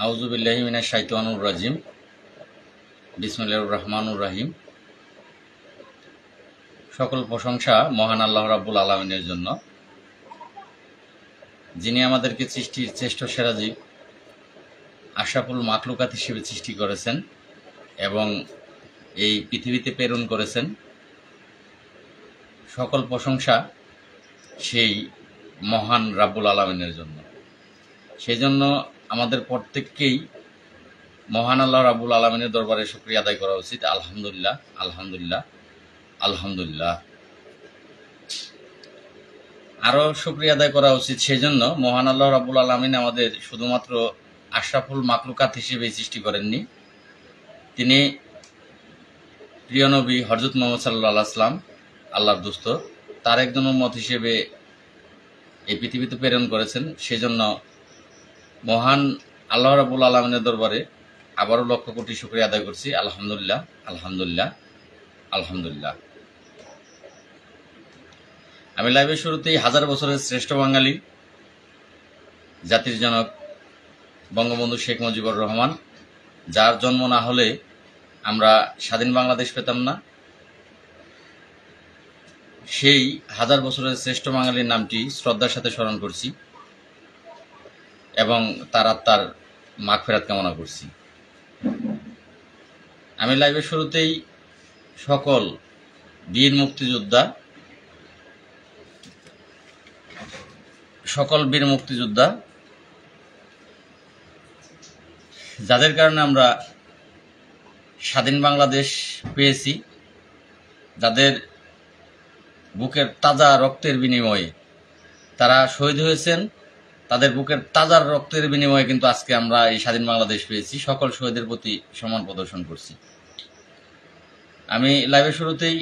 আউযু বিল্লাহি মিনাশ শাইতানির রাজিম। বিসমিল্লাহির রহমানির রহিম। সকল প্রশংসা মহান আল্লাহ রাব্বুল আলামিনের জন্য, যিনি আমাদেরকে সৃষ্টির শ্রেষ্ঠ সেরা জীব আশরাফুল মাখলুকাত হিসেবে সৃষ্টি করেছেন এবং এই পৃথিবীতে প্রেরণ করেছেন। সকল প্রশংসা সেই মহান রাব্বুল আলামিনের জন্য। সেই জন্য আমাদের প্রত্যেককেই মহান আল্লাহ রাব্বুল আলামিনের দরবারে শুকরিয়া আদায় করা উচিত। আলহামদুলিল্লাহ, আলহামদুলিল্লাহ, আলহামদুলিল্লাহ। আরও শুকরিয়া আদায় করা উচিত সেই জন্য মহান আল্লাহ রাব্বুল আলামিন আমাদের শুধুমাত্র আশরাফুল মাখলুকাত হিসেবেই সৃষ্টি করেননি। তিনি প্রিয় নবী হযরত মুহাম্মদ সাল্লাল্লাহু আলাইহি ওয়াসাল্লাম, আল্লাহর দোস্ত, তার একজন উম্মত হিসেবে এই পৃথিবীতে প্রেরণ করেছেন। সেজন্য মহান আল্লাহ রাব্বুল আলামিনের দরবারে আবারও লক্ষ কোটি শুকরিয়া আদায় করছি। আলহামদুলিল্লাহ, আলহামদুলিল্লাহ, আলহামদুলিল্লাহ। আমি লাইভের শুরুতেই হাজার বছরের শ্রেষ্ঠ বাঙালি, জাতির জনক বঙ্গবন্ধু শেখ মুজিবুর রহমান, যার জন্ম না হলে আমরা স্বাধীন বাংলাদেশ পেতাম না, সেই হাজার বছরের শ্রেষ্ঠ বাঙালির নামটি শ্রদ্ধার সাথে স্মরণ করছি এবং তার আত্মার মাগফিরাত কামনা করছি। আমি লাইভের শুরুতেই সকল বীর মুক্তিযোদ্ধা যাদের কারণে আমরা স্বাধীন বাংলাদেশ পেয়েছি, যাদের বুকের তাজা রক্তের বিনিময়ে তারা শহীদ হয়েছেন, তাদের বুকের তাজা রক্তের বিনিময়ে কিন্তু আজকে আমরা এই স্বাধীন বাংলাদেশ পেয়েছি। সকল শহীদের প্রতি সম্মান প্রদর্শন করছি। আমি লাইভের শুরুতেই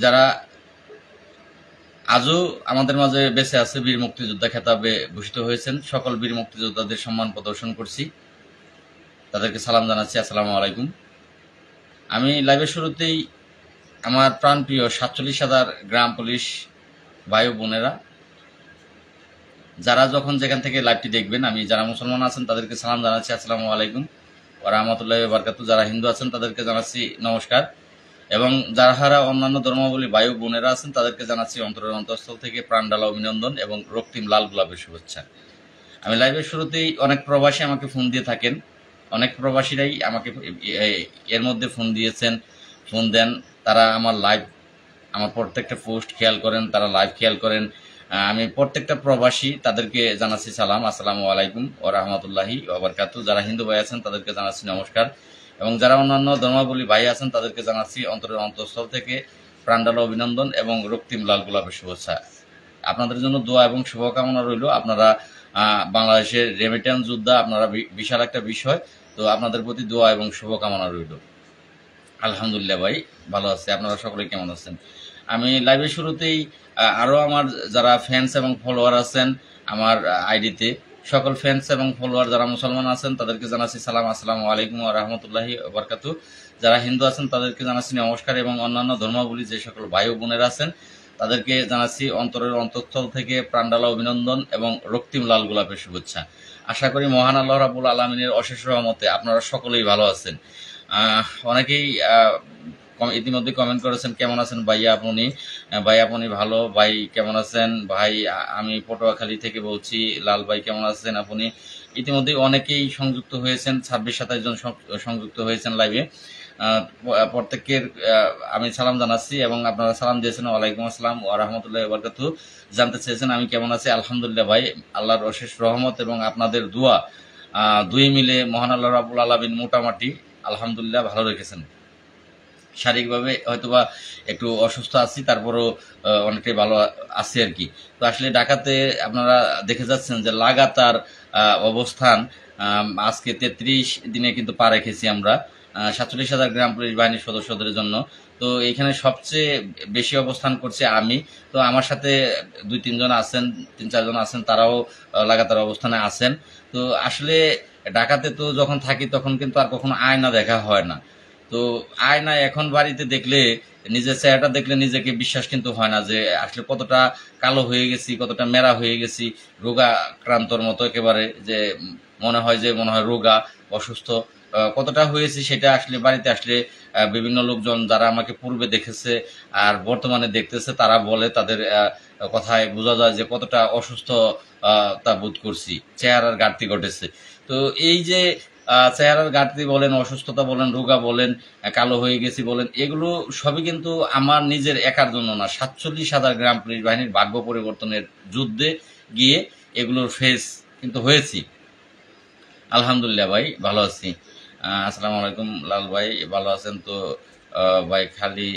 যারা আজও আমাদের মাঝে বেঁচে আছে, বীর মুক্তিযোদ্ধা খেতাবে ভূষিত হয়েছেন, সকল বীর মুক্তিযোদ্ধাদের সম্মান প্রদর্শন করছি, তাদেরকে সালাম জানাচ্ছি। আসসালামু আলাইকুম। আমি লাইভের শুরুতেই আমার প্রাণপ্রিয় 47,000 গ্রাম পুলিশ ভাই ও বোনেরা, যারা যখন যেখান থেকে লাইভটি দেখবেন, আমি যারা মুসলমান আছেন তাদেরকে সালাম জানাচ্ছি। আসসালামু আলাইকুম ওয়া রাহমাতুল্লাহি ওয়া বারাকাতুহু। যারা হিন্দু আছেন তাদেরকে জানাচ্ছি নমস্কার, এবং যারা অন্যান্য ধর্মাবলী ভাই ও বোনেরা আছেন তাদেরকে জানাচ্ছি অন্তরের অন্তঃস্থল থেকে প্রাণঢালা অভিনন্দন এবং রক্তিম লাল গোলাপের শুভেচ্ছা। আমি লাইভের শুরুতেই অনেক প্রবাসী আমাকে ফোন দিয়ে থাকেন, অনেক প্রবাসীরাই আমাকে এর মধ্যে ফোন দেন। তারা আমার প্রত্যেকটা পোস্ট খেয়াল করেন, তারা লাইভ খেয়াল করেন। আমি প্রত্যেকটা প্রবাসী তাদেরকে জানাচ্ছি সালাম, আসসালামু আলাইকুম ওয়া রাহমাতুল্লাহি ওয়া বারাকাতুহু। যারা হিন্দু ভাই আছেন তাদেরকে জানাচ্ছি নমস্কার, এবং যারা অন্যান্য ধর্মাবলী ভাই আছেন তাদেরকে জানাচ্ছি অন্তরের অন্তঃস্থল থেকে প্রাণঢালা অভিনন্দন এবং রক্তিম লাল গোলাপের শুভেচ্ছা। আপনাদের জন্য দোয়া এবং শুভকামনা রইল। আপনারা বাংলাদেশের রেমিটেন্স যোদ্ধা, আপনারা বিশাল একটা বিষয়, তো আপনাদের প্রতি দোয়া এবং শুভকামনা রইল। আলহামদুলিল্লাহ ভাই, ভালো আছে। আপনারা সকলে কেমন আছেন? আমি লাইভের শুরুতেই আরও আমার যারা ফ্যান্স এবং ফলোয়ার আছেন আমার আইডিতে, সকল ফ্যান্স এবং ফলোয়ার যারা মুসলমান আছেন তাদেরকে জানাচ্ছি সালাম, আসসালামু আলাইকুম ওয়া রাহমাতুল্লাহি ওয়া বারাকাতুহু। যারা হিন্দু আছেন তাদেরকে জানাচ্ছি নমস্কার, এবং অন্যান্য ধর্মাবলী যে সকল ভাই ও বোনেরা আছেন তাদেরকে জানাচ্ছি অন্তরের অন্তঃস্থল থেকে প্রাণঢালা অভিনন্দন এবং রক্তিম লাল গোলাপের শুভেচ্ছা। আশা করি মহান আল্লাহ রাব্বুল আলামিনের অশেষ রহমতে আপনারা সকলেই ভালো আছেন। অনেকেই ইতিমধ্যে কমেন্ট করেছেন, কেমন আছেন ভাইয়া আপনি? ভাই আপনি ভালো। ভাই কেমন আছেন? ভাই আমি পটুয়াখালী থেকে বলছি। লাল ভাই কেমন আছেন আপনি? ইতিমধ্যে অনেকেই সংযুক্ত হয়েছেন, 26-27 জন সংযুক্ত হয়েছেন লাইভে। প্রত্যেকের আমি সালাম জানাচ্ছি, এবং আপনারা সালাম দিয়েছেন। ওয়ালাইকুম আসসালাম ওয়া রাহমাতুল্লাহি ওয়া বারাকাতুহু। জানতে চেয়েছেন আমি কেমন আছি। আলহামদুলিল্লাহ ভাই, আল্লাহর অশেষ রহমত এবং আপনাদের দোয়া দুই মিলে মহান আল্লাহ রাব্বুল আলামিন মোটামুটি আলহামদুলিল্লাহ ভালো রেখেছেন। শারীরিকভাবে হয়তোবা একটু অসুস্থ আছি, তারপরও অনেকটাই ভালো আছি আর কি। তো আসলে ঢাকাতে আপনারা দেখে যাচ্ছেন যে লাগাতার অবস্থান, আজকে 33 দিনে কিন্তু পা রেখেছি আমরা 47,000 গ্রাম পুলিশ বাহিনীর সদস্যদের জন্য। তো এখানে সবচেয়ে বেশি অবস্থান করছে আমি। তো আমার সাথে 2-3 জন আছেন, 3-4 জন আছেন, তারাও লাগাতার অবস্থানে আছেন। তো আসলে ঢাকাতে তো যখন থাকি তখন কিন্তু আর কখনো আয়না দেখা হয় না। তো আয়নায় এখন বাড়িতে দেখলে নিজের চেহারাটা দেখলে নিজেকে বিশ্বাস কিন্তু হয় না যে আসলে কতটা কালো হয়ে গেছি, কতটা মেরা হয়ে গেছি, রোগাক্রান্তর মতো একেবারে, যে মনে হয় রোগা, অসুস্থ কতটা হয়েছি সেটা আসলে বাড়িতে আসলে বিভিন্ন লোকজন যারা আমাকে পূর্বে দেখেছে আর বর্তমানে দেখতেছে তারা বলে, তাদের কথায় বোঝা যায় যে কতটা অসুস্থ তা বোধ করছি, চেহারার ঘাটতি ঘটেছে। তো এই যে চেহারার ঘাটতি বলেন, অসুস্থতা বলেন, রোগা বলেন, কালো হয়ে গেছি বলেন, এগুলো সবই কিন্তু আমার নিজের একার জন্য না, 47,000 গ্রাম পুলিশ বাহিনীর ভাগ্য পরিবর্তনের যুদ্ধে গিয়ে এগুলোর ফেস কিন্তু হয়েছি। আলহামদুলিল্লাহ ভাই, ভালো আছি। আসসালামু আলাইকুম লাল ভাই, ভালো আছেন তো? ভাই খালি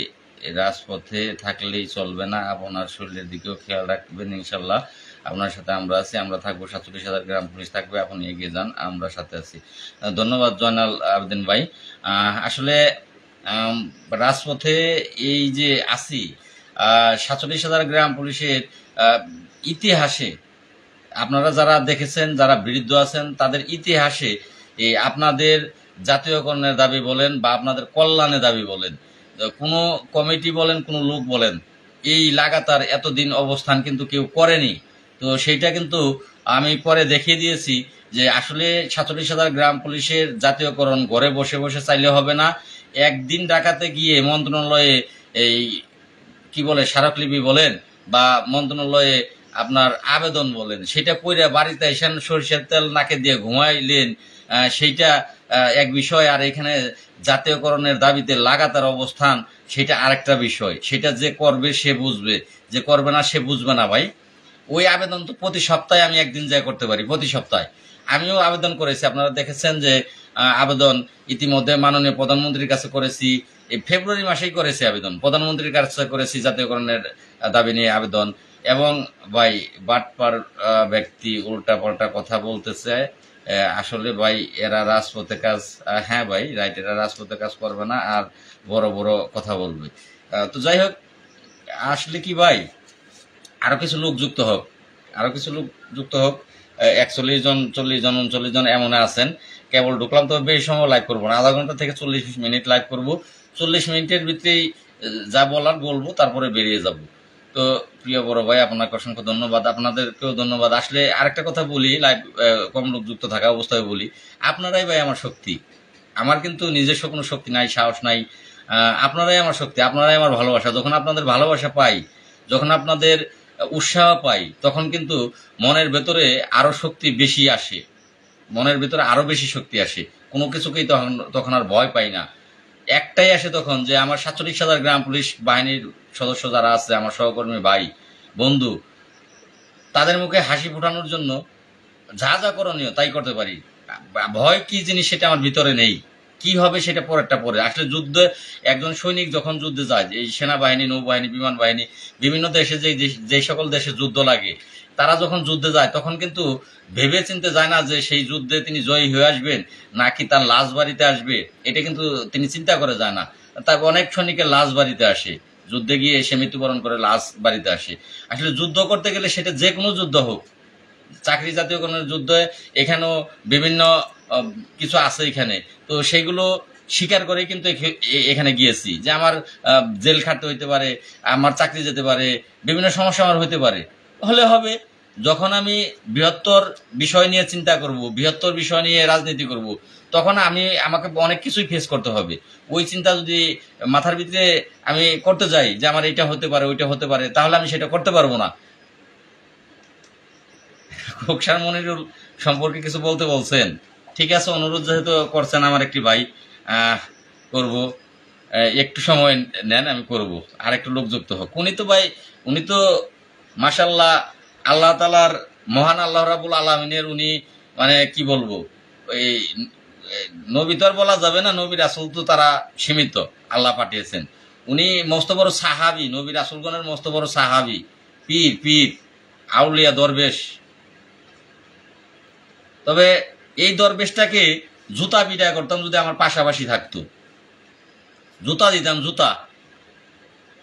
রাজপথে থাকলেই চলবে না, আপনার শরীরের দিকেও খেয়াল রাখবেন ইনশাল্লাহ। আপনার সাথে আমরা আছি, আমরা থাকবো, 47,000 গ্রাম পুলিশ থাকবে, আপনি এগিয়ে যান, আমরা সাথে আছি। ধন্যবাদ জয়নাল আবেদিন ভাই। আসলে রাজপথে এই যে আছি, 47,000 গ্রাম পুলিশের ইতিহাসে আপনারা যারা দেখেছেন, যারা বৃদ্ধ আছেন, তাদের ইতিহাসে এই আপনাদের জাতীয়করণের দাবি বলেন বা আপনাদের কল্যাণের দাবি বলেন, কোনো কমিটি বলেন, কোনো লোক বলেন, এই লাগাতার এতদিন অবস্থান কিন্তু কেউ করেনি। তো সেইটা কিন্তু আমি পরে দেখিয়ে দিয়েছি যে আসলে 47,000 গ্রাম পুলিশের জাতীয়করণ ঘরে বসে বসে চাইলে হবে না, একদিন ডাকাতে গিয়ে মন্ত্রণালয়ে এই কি বলে স্মারকলিপি বলেন বা মন্ত্রণালয়ে আপনার আবেদন বলেন, সেটা কইরা বাড়িতে এসেন সরিষার তেল নাকে দিয়ে ঘুমাইলেন, সেইটা এক বিষয়। আর এখানে জাতীয়করণের দাবিতে লাগাতার অবস্থান, সেটা আরেকটা বিষয়। সেটা যে করবে সে বুঝবে, যে করবে না সে বুঝবে না ভাই। ওই আবেদন তো প্রতি সপ্তাহে আমি একদিন যাই করতে পারি, প্রতি সপ্তাহে আমিও আবেদন করেছি। আপনারা দেখেছেন যে আবেদন ইতিমধ্যে মাননীয় প্রধানমন্ত্রীর কাছে করেছি, এই ফেব্রুয়ারি মাসেই করেছি আবেদন, প্রধানমন্ত্রীর কাছে করেছি জাতীয়করণের দাবি নিয়ে আবেদন। এবং ভাই বাটপার ব্যক্তি উল্টা পাল্টা কথা বলতেছে, আসলে ভাই এরা রাজপথে কাজ, হ্যাঁ ভাই রাইট, এরা রাজপথে কাজ করবে না আর বড় বড় কথা বলবে। তো যাই হোক, আসলে কি ভাই, আরো কিছু লোক যুক্ত হোক, আরো কিছু লোক যুক্ত হোক। 41 জন, 40 জন, 39 জন এমন আছেন। কেবল ঢুকলাম, তো বেশি সময় লাইভ করবো না, আধা ঘন্টা থেকে 40 মিনিট লাইভ করবো। 40 মিনিটের ভিতরেই যা বলার বলবো, তারপরে বেরিয়ে যাব। তো প্রিয় বড় ভাই, আপনাকে অসংখ্য ধন্যবাদ, আপনাদেরকেও ধন্যবাদ। আসলে আরেকটা কথা বলি, লাইভ কম লোক যুক্ত থাকা অবস্থায় বলি, আপনারাই ভাই আমার শক্তি। আমার কিন্তু নিজস্ব কোনো শক্তি নাই, সাহস নাই। আপনারাই আমার শক্তি, আপনারাই আমার ভালোবাসা। যখন আপনাদের ভালোবাসা পাই, যখন আপনাদের উৎসাহ পাই, তখন কিন্তু মনের ভেতরে আরো শক্তি বেশি আসে, মনের ভেতরে আরো বেশি শক্তি আসে। কোনো কিছুকেই তখন আর ভয় পাই না। একটাই আসে তখন, যে আমার 47,000 গ্রাম পুলিশ বাহিনীর সদস্য যারা আছে, আমার সহকর্মী ভাই বন্ধু, তাদের মুখে হাসি ফোটানোর জন্য যা যা করণীয় তাই করতে পারি। ভয় কি জিনিস সেটা আমার ভিতরে নেই, কি হবে সেটা পরেরটা পরে। আসলে যুদ্ধে একজন সৈনিক যখন যুদ্ধে যায়, এই সেনাবাহিনী, নৌবাহিনী, বিমান বাহিনী, বিভিন্ন দেশে যে সকল দেশে যুদ্ধ লাগে, তারা যখন যুদ্ধে যায় তখন কিন্তু ভেবে চিনতে যায় না যে সেই যুদ্ধে তিনি জয়ী হয়ে আসবেন নাকি তার লাশ বাড়িতে আসবে, এটা কিন্তু তিনি চিন্তা করে যায় না। তার অনেক সৈনিকের লাশ বাড়িতে আসে, যুদ্ধে গিয়ে সে মৃত্যুবরণ করে লাশ বাড়িতে আসে। আসলে যুদ্ধ করতে গেলে সেটা যে কোনো যুদ্ধ হোক, চাকরি জাতীয় কোনো যুদ্ধ, এখানেও বিভিন্ন কিছু আছে এখানে, তো সেগুলো স্বীকার করেই কিন্তু এখানে গিয়েছি, যে আমার জেল খাটতে হইতে পারে, আমার চাকরি যেতে পারে, বিভিন্ন সমস্যা আমার হইতে পারে, হলে হবে। যখন আমি বৃহত্তর বিষয় নিয়ে চিন্তা করব, বৃহত্তর বিষয় নিয়ে রাজনীতি করব, তখন আমাকে অনেক কিছুই ফেস করতে হবে। ওই চিন্তা যদি মাথার ভিতরে আমি করতে যাই যে আমার এটা হতে পারে, ওইটা হতে পারে, তাহলে আমি সেটা করতে পারবো না। খোকসার মনিরুল সম্পর্কে কিছু বলতে বলছেন, ঠিক আছে, অনুরোধ যেহেতু করছেন আমার একটি ভাই, করব, একটু সময় নেন, আমি করব। আর একটু লোক যুক্ত হোক। উনি তো ভাই, উনি তো মাশাল্লাহ, আল্লাহ তালার মহান, আল্লাহ রাবুল আলমিনের উনি, মানে কি বলবো, ওই নবী তো আর বলা যাবে না, নবী রাসুল তো তারা সীমিত, আল্লাহ পাঠিয়েছেন। উনি মস্ত বড় সাহাবি, নবী রাসুলগণের মস্ত বড় সাহাবি, পীর পীর, আউলিয়া, দরবেশ। তবে এই দরবেশটাকে জুতা পিটা করতাম যদি আমার পাশাপাশি থাকতো, জুতা দিতাম, জুতা।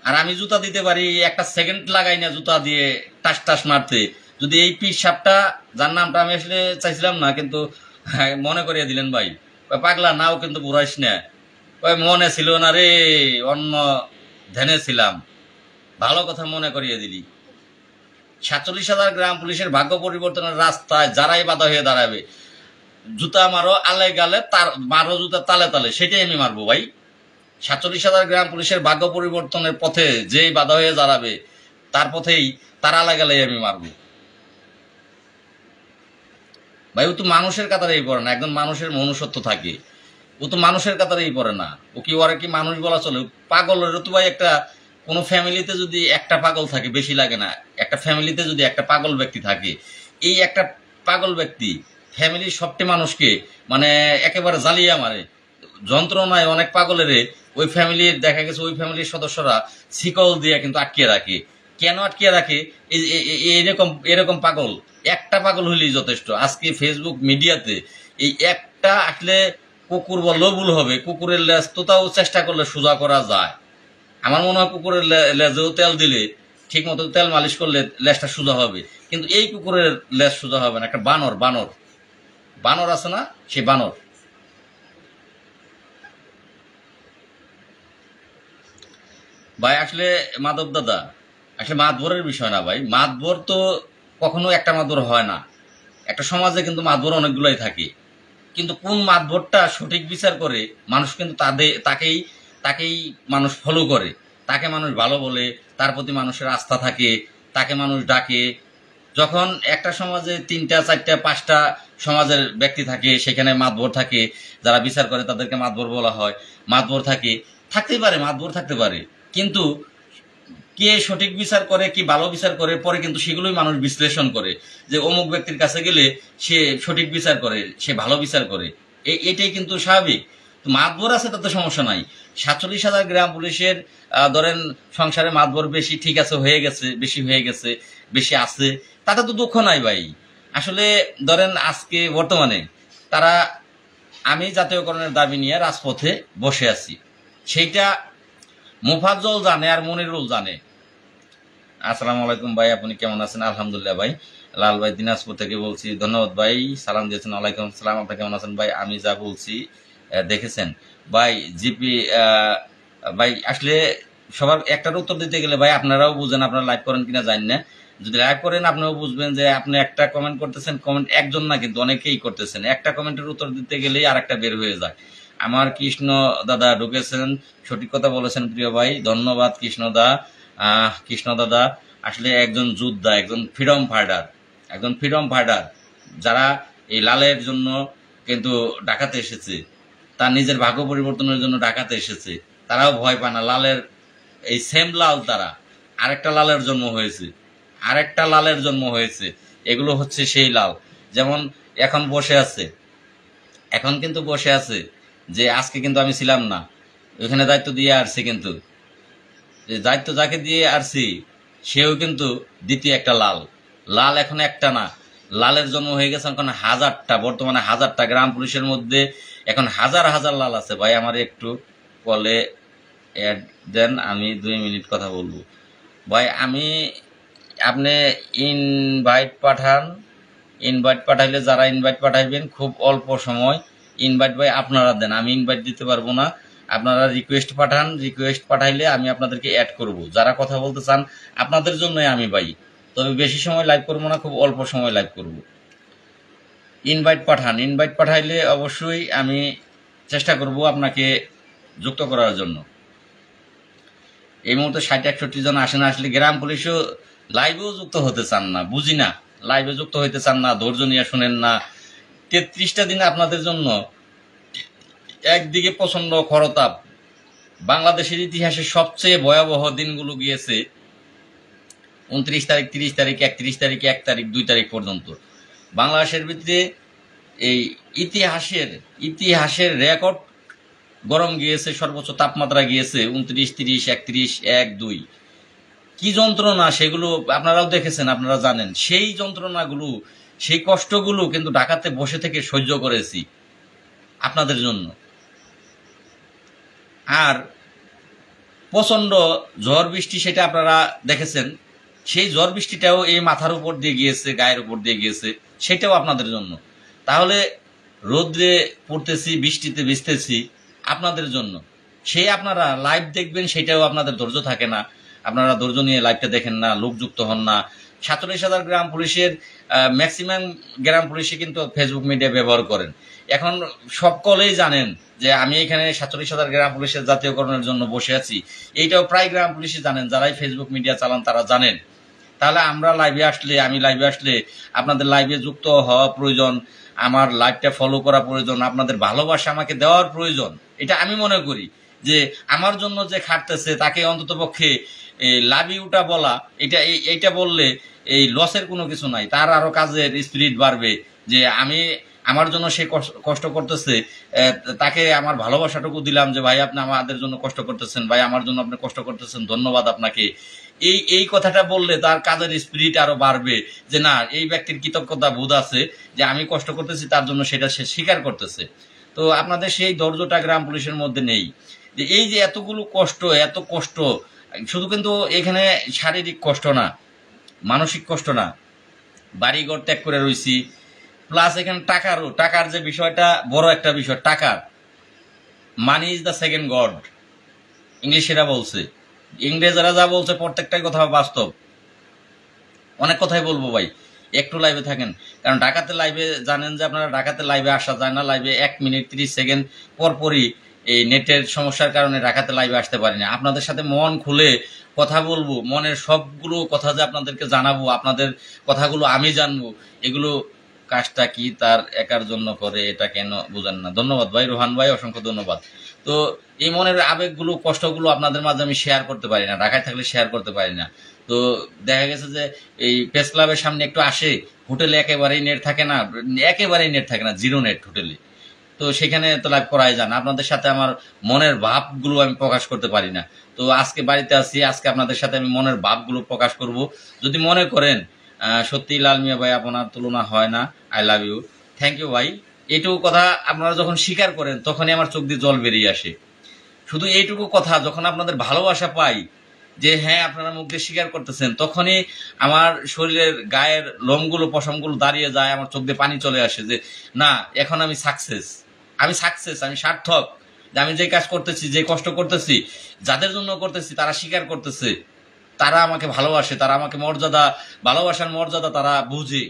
আর আমি জুতা দিতে পারি, একটা সেকেন্ড লাগাই না জুতা দিয়ে টাস টাস মারতে। যদি এই পীর সাপটা, যার নামটা আমি আসলে চাইছিলাম না, কিন্তু মনে করিয়ে দিলেন ভাই, পাগলা নাও কিন্তু বুড়াইস না, ওই মনে ছিল না রে, অন্য ধ্যানে ছিলাম, ভালো কথা মনে করিয়ে দিলি। 47,000 গ্রাম পুলিশের ভাগ্য পরিবর্তনের রাস্তায় যারাই বাধা হয়ে দাঁড়াবে, জুতা মারো আলে গালে, তার মারো জুতা তালে তালে, সেটাই আমি মারবো ভাই। 47,000 গ্রাম পুলিশের ভাগ্য পরিবর্তনের পথে যেই বাধা হয়ে দাঁড়াবে, তার পথেই তার আলে গালেই আমি মারবো ভাই। ও তো মানুষের কাতারেই পড়ে না, একজন মানুষের মনুষ্যত্ব থাকে, ও তো মানুষের কাতারেই পড়ে না। ও কি ওরা কি মানুষ বলা চলে? পাগলের তো ভাই একটা, কোনো ফ্যামিলিতে যদি একটা পাগল থাকে বেশি লাগে না? একটা ফ্যামিলিতে যদি একটা পাগল ব্যক্তি থাকে, এই একটা পাগল ব্যক্তি ফ্যামিলির সবটি মানুষকে মানে একেবারে জ্বালিয়ে মারে, যন্ত্রণায় অনেক পাগলের ওই ফ্যামিলির দেখা গেছে ওই ফ্যামিলির সদস্যরা শিকল দিয়ে কিন্তু আটকিয়ে রাখে। কেন আটকিয়ে রাখে? এরকম এরকম পাগল একটা পাগল হইলেই যথেষ্ট। আজকে ফেসবুক মিডিয়াতে এই একটা আসলে কুকুর বললেও ভুল হবে, কুকুরের লেজ তোতাও চেষ্টা করলে সোজা করা যায়। আমার মনে হয় কুকুরের লেজেও তেল দিলে, ঠিক মতো তেল মালিশ করলে লেজটা সোজা হবে, কিন্তু এই কুকুরের লেজ সোজা হবে না। একটা বানর, বানর বানর আছে না, সেই বানর। ভাই আসলে মাধব দাদা, আসলে মাতবরের বিষয় না ভাই, মাতবর তো কখনো একটা মাতবর হয় না। একটা সমাজে কিন্তু মাতবর অনেকগুলাই থাকে, কিন্তু কোন মাতবরটা সঠিক বিচার করে মানুষ কিন্তু তাকেই তাকেই মানুষ ফলো করে, তাকে মানুষ ভালো বলে, তার প্রতি মানুষের আস্থা থাকে, তাকে মানুষ ডাকে। যখন একটা সমাজে 3টা 4টা 5টা সমাজের ব্যক্তি থাকে, সেখানে মাতবর থাকে, যারা বিচার করে তাদেরকে মাতবর বলা হয়। মাতবর থাকে, থাকতেই পারে, মাতবর থাকতে পারে, কিন্তু কে সঠিক বিচার করে, কি ভালো বিচার করে, পরে কিন্তু সেগুলোই মানুষ বিশ্লেষণ করে যে অমুক ব্যক্তির কাছে গেলে সে সঠিক বিচার করে, সে ভালো বিচার করে। এটাই কিন্তু স্বাভাবিক। তো মাতবর আছে তাতে সমস্যা নাই। 47,000 গ্রাম পুলিশের ধরেন সংসারে মাতবর বেশি, ঠিক আছে, হয়ে গেছে, বেশি হয়ে গেছে, বেশি আছে, তাতে তো দুঃখ নাই ভাই। আসলে ধরেন আজকে বর্তমানে তারা, আমি জাতীয়করণের দাবি নিয়ে রাজপথে বসে আছি, সেইটা মোফাজ্জল জানে আর মনিরুল জানে। আসসালামু আলাইকুম ভাই, আপনি কেমন আছেন? আলহামদুলিল্লাহ ভাই। লাল ভাই দিনাজপুর থেকে বলছি, ধন্যবাদ ভাই, সালাম দিয়েছেন। ওয়ালাইকুম সালাম, আপনি কেমন আছেন ভাই? আমি যা বলছি দেখেছেন ভাই। জিপি ভাই আসলে সবার একটার উত্তর দিতে গেলে ভাই আপনারাও বুঝেন, আপনারা লাইভ করেন কিনা জানি না, যদি লাইভ করেন আপনিও বুঝবেন যে আপনি একটা কমেন্ট করতেছেন, কমেন্ট একজন না কিন্তু অনেকেই করতেছেন, একটা কমেন্টের উত্তর দিতে গেলেই আর একটা বের হয়ে যায়। আমার কৃষ্ণ দাদা ঢুকেছেন, সঠিক কথা বলেছেন প্রিয় ভাই, ধন্যবাদ কৃষ্ণ দা। কৃষ্ণ দাদা আসলে একজন যোদ্ধা, একজন ফ্রিডম ফাইটার, একজন ফ্রিডম ফাইটার, যারা এই লালের জন্য কিন্তু ডাকাতে এসেছে, তার নিজের ভাগ্য পরিবর্তনের জন্য ডাকাতে এসেছে, তারাও ভয় পায় না। লালের এই সেম লাল, তারা আরেকটা লালের জন্ম হয়েছে, আরেকটা লালের জন্ম হয়েছে, এগুলো হচ্ছে সেই লাল। যেমন এখন বসে আছে, এখন কিন্তু বসে আছে যে আজকে কিন্তু আমি ছিলাম না, ওইখানে দায়িত্ব দিয়ে আসছি, কিন্তু দায়িত্ব যাকে দিয়ে আসছি সেও কিন্তু দ্বিতীয় একটা লাল। লাল এখন একটা না, লালের জন্ম হয়ে গেছে এখন হাজারটা, বর্তমানে হাজারটা গ্রাম পুলিশের মধ্যে এখন হাজার হাজার লাল আছে ভাই। আমার একটু কলে অ্যাড দেন, আমি 2 মিনিট কথা বলবো ভাই। আপনি ইনভাইট পাঠান, ইনভাইট পাঠাইলে যারা ইনভাইট পাঠাইবেন খুব অল্প সময় ইনভাইট ভাই আপনারা দেন, আমি ইনভাইট দিতে পারবো না। আপনারা রিকোয়েস্ট পাঠান, রিকোয়েস্ট পাঠাইলে আমি আপনাদেরকে অ্যাড করব। যারা কথা বলতে চান আপনাদের জন্যই আমি ভাই, তবে বেশি সময় লাইভ করবো না, খুব অল্প সময় লাইভ করব। ইনভাইট পাঠান, ইনভাইট পাঠাইলে অবশ্যই আমি চেষ্টা করব আপনাকে যুক্ত করার জন্য। এই মুহূর্তে 60-61 জন আসেন, আসলে গ্রাম পুলিশও লাইভেও যুক্ত হতে চান না, বুঝি না, লাইভে যুক্ত হইতে চান না, ধৈর্য নিয়ে শুনেন না। 33টা দিন আপনাদের জন্য একদিকে প্রচন্ড খরতাপ, বাংলাদেশের ইতিহাসে সবচেয়ে ভয়াবহ দিনগুলো গিয়েছে 29 তারিখ, 30 তারিখ, 31 তারিখ, 1 তারিখ, 2 তারিখ পর্যন্ত। বাংলাদেশের ভিতরে এই ইতিহাসের রেকর্ড গরম গিয়েছে, সর্বোচ্চ তাপমাত্রা গিয়েছে 29, 30, 31, 1, 2। কি যন্ত্রণা সেগুলো আপনারাও দেখেছেন, আপনারা জানেন। সেই যন্ত্রণাগুলো, সেই কষ্টগুলো কিন্তু ঢাকাতে বসে থেকে সহ্য করেছি আপনাদের জন্য। আর প্রচন্ড ঝড় বৃষ্টি, সেটা আপনারা দেখেছেন, সেই ঝড় বৃষ্টিটাও এই মাথার উপর দিয়ে গিয়েছে, গায়ের উপর দিয়ে গিয়েছে, সেটাও আপনাদের জন্য। তাহলে রোদ্রে পড়তেছি, বৃষ্টিতে ভিজতেছি, আপনাদের জন্য। সেই আপনারা লাইভ দেখবেন, সেটাও আপনাদের ধৈর্য থাকে না, আপনারা ধৈর্য নিয়ে লাইভটা দেখেন না, লোকযুক্ত হন না। 47,000 গ্রাম পুলিশের ম্যাক্সিমাম গ্রাম পুলিশে কিন্তু ফেসবুক মিডিয়া ব্যবহার করেন। এখন সকলেই জানেন যে আমি এখানে 47,000 গ্রাম পুলিশের জাতীয়করণের জন্য বসে আছি, এইটাও প্রায় গ্রাম পুলিশই জানেন, যারাই ফেসবুক মিডিয়া চালান তারা জানেন। তাহলে আমরা লাইভে আসলে, আমি লাইভে আসলে আপনাদের লাইভে যুক্ত হওয়া প্রয়োজন, আমার লাইভটা ফলো করা প্রয়োজন, আপনাদের ভালোবাসা আমাকে দেওয়ার প্রয়োজন। এটা আমি মনে করি যে আমার জন্য যে খাটতেছে তাকে অন্তত পক্ষে লাভ ইউটা বলা, এইটা বললে এই লসের কোনো কিছু নাই, তার আরো কাজের স্পিরিট বাড়বে। যে আমি আমার জন্য সে কষ্ট করতেছে, তাকে আমার ভালোবাসাটুকু দিলাম যে ভাই আপনি আমাদের জন্য কষ্ট করতেছেন, ভাই আমার জন্য আপনি কষ্ট করতেছেন, ধন্যবাদ আপনাকে। এই কথাটা বললে তার কাজের স্পিরিট আরো বাড়বে, যে না এই ব্যক্তির কৃতজ্ঞতা বোধ আছে যে আমি কষ্ট করতেছি তার জন্য, সেটা সে স্বীকার করতেছে। তো আপনাদের সেই ধৈর্যটা গ্রাম পুলিশের মধ্যে নেই। যে এই যে এতগুলো কষ্ট, এত কষ্ট, শুধু কিন্তু এখানে শারীরিক কষ্ট না, মানসিক কষ্ট না, বাড়িঘর ত্যাগ করে রয়েছি, প্লাস এখানে টাকার যে বিষয়টা বড় একটা বিষয়। টাকার money is the second god, ইংলিশেরা বলছে, ইংরেজরা যা বলছে প্রত্যেকটাই কথা বাস্তব। অনেক কথাই বলবো ভাই, একটু লাইভে থাকেন। কারণ ঢাকাতে লাইভে জানেন যে আপনারা ঢাকাতে লাইভে আসা যায় না, লাইভে 1 মিনিট 30 সেকেন্ড পরপরই এই নেটের সমস্যার কারণে ঢাকাতে লাইভে আসতে পারি না। আপনাদের সাথে মন খুলে কথা বলবো, মনের সবগুলো কথা যে আপনাদেরকে জানাবো, আপনাদের কথাগুলো আমি জানবো, এগুলো কাজটা কি তার একার জন্য করে, এটা কেন বুঝেন না। ধন্যবাদ ভাই, রোহান ভাই, অসংখ্য ধন্যবাদ। তো এই মনের আবেগগুলো, কষ্টগুলো আপনাদের মাঝে আমি শেয়ার করতে পারি না, ঢাকায় থাকলে শেয়ার করতে পারি না। তো দেখা গেছে যে এই প্রেস ক্লাবের সামনে একটু আসে, হোটেলে একেবারেই নেট থাকে না, একেবারেই নেট থাকে না, জিরো নেট হোটেলে। তো সেখানে তো লাইভ করাই যায় না, আপনাদের সাথে আমার মনের ভাবগুলো আমি প্রকাশ করতে পারি না। তো আজকে বাড়িতে আছি, আজকে আপনাদের সাথে আমি মনের ভাবগুলো প্রকাশ করব। যদি মনে করেন সত্যি লাল মিয়া ভাই আপনার তুলনা হয় না, I love you, thank you ভাই। এইটুকু কথা আপনারা যখন স্বীকার করেন তখনই আমার চোখ দিয়ে জল বেরিয়ে আসে। শুধু এইটুকু কথা যখন আপনাদের ভালোবাসা পাই, যে হ্যাঁ আপনারা মুখ দিয়ে স্বীকার করতেছেন, তখনই আমার শরীরের গায়ের লোমগুলো, পশমগুলো দাঁড়িয়ে যায়, আমার চোখ দিয়ে পানি চলে আসে যে না এখন আমি সাকসেস, আমি সার্থক, যে আমি যে কাজ করতেছি, যে কষ্ট করতেছি, যাদের জন্য করতেছি তারা স্বীকার করতেছে, তারা আমাকে ভালোবাসে, তারা আমাকে মর্যাদা, ভালোবাসার মর্যাদা তারা বুঝে।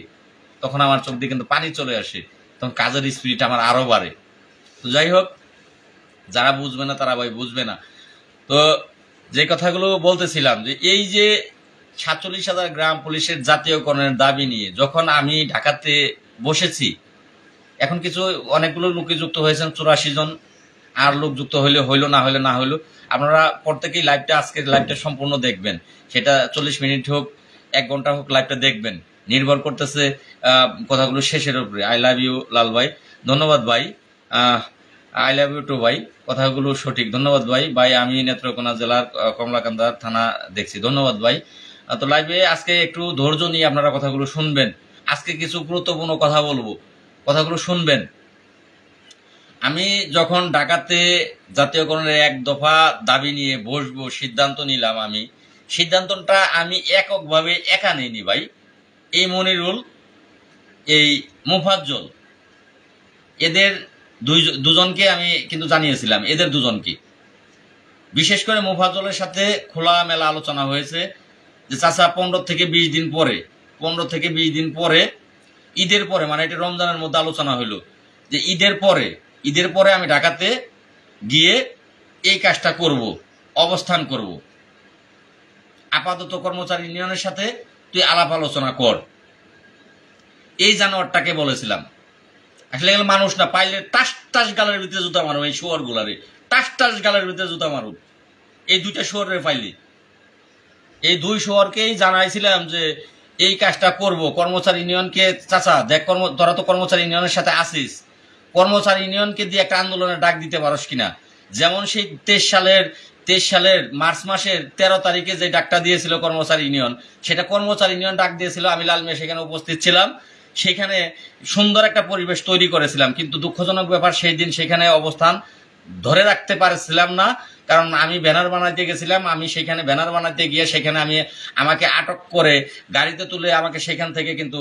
তখন আমার চোখ দিয়ে কিন্তু পানি চলে আসে, তখন কাজের স্পিরিট আমার আরো বাড়ে। তো যাই হোক, যারা বুঝবে না তারা ভাই বুঝবে না। তো যে কথাগুলো বলতেছিলাম, যে এই যে 47,000 গ্রাম পুলিশের জাতীয়করণের দাবি নিয়ে যখন আমি ঢাকাতে বসেছি, এখন কিছু অনেকগুলো লোকে যুক্ত হয়েছেন, 84 জন, আর লোক যুক্ত হইলে হইলো, না হইলে না হইলো। আপনারা প্রত্যেকেই লাইভটা, আজকের লাইভটা সম্পূর্ণ দেখবেন, সেটা 40 মিনিট হোক, 1 ঘন্টা হোক, লাইভটা দেখবেন। নির্ভর করতেছে কথাগুলো শেষের উপরে। আই লাভ ইউ লাল ভাই, ধন্যবাদ ভাই। আই লাভ ইউ টু ভাই, কথাগুলো সঠিক, ধন্যবাদ ভাই। ভাই আমি নেত্রকোনা জেলার কমলাকান্দার থানা দেখছি, ধন্যবাদ ভাই। তো লাইভে আজকে একটু ধৈর্য নিয়ে আপনারা কথাগুলো শুনবেন, আজকে কিছু গুরুত্বপূর্ণ কথা বলবো, কথাগুলো শুনবেন। আমি যখন ঢাকাতে জাতীয়করণের 1 দফা দাবি নিয়ে বসবো সিদ্ধান্ত নিলাম, আমি সিদ্ধান্তটা আমি এককভাবে একা নিইনি ভাই। এই মনিরুল, এই মোফাজ্জল, এদের দুজনকে আমি কিন্তু জানিয়েছিলাম, এদের দুজনকে বিশেষ করে মোফাজ্জলের সাথে খোলামেলা আলোচনা হয়েছে যে চাচা 15 থেকে 20 দিন পরে, 15 থেকে 20 দিন পরে, ঈদের পরে, মানে এটা রমজানের মধ্যে আলোচনা হলো যে ঈদের পরে আমি ঢাকাতে গিয়ে এই কাজটা করব, অবস্থান করব। আপাতত কর্মচারী ইউনিয়নের সাথে তুই আলাপ আলোচনা কর, এই জানোয়ারটাকে বলেছিলাম। আসলে এগুলো মানুষ না, পাইলে টাস টাস গালের ভিতরে জুতা মারো, এই শুয়ার গুলারে টাস টাস গালের ভিতরে জুতা মারো। এই 2টা শুয়ারের পাইলে, এই 2 শুয়ারকেই জানাইছিলাম যে এই কাজটা করব। কর্মচারী ইউনিয়নকে, চাচা দেখ, তোরা তো কর্মচারী ইউনিয়নের সাথে আসিস, কর্মচারী ইউনিয়নকে দিয়ে একটা আন্দোলনের ডাক দিতে পারস কিনা। যেমন সেই 23 সালের মার্চ মাসের 13 তারিখে যে ডাকটা দিয়েছিল কর্মচারী ইউনিয়ন, সেটা কর্মচারী ইউনিয়ন ডাক দিয়েছিল, আমি লাল মিয়া সেখানে উপস্থিত ছিলাম, সেখানে সুন্দর একটা পরিবেশ তৈরি করেছিলাম। কিন্তু দুঃখজনক ব্যাপার, সেই দিন সেখানে অবস্থান ধরে রাখতে পারছিলাম না, কারণ আমি ব্যানার বানাইতে গেছিলাম। আমি সেখানে ব্যানার বানাইতে গিয়ে সেখানে আমাকে আটক করে গাড়িতে তুলে আমাকে সেখান থেকে কিন্তু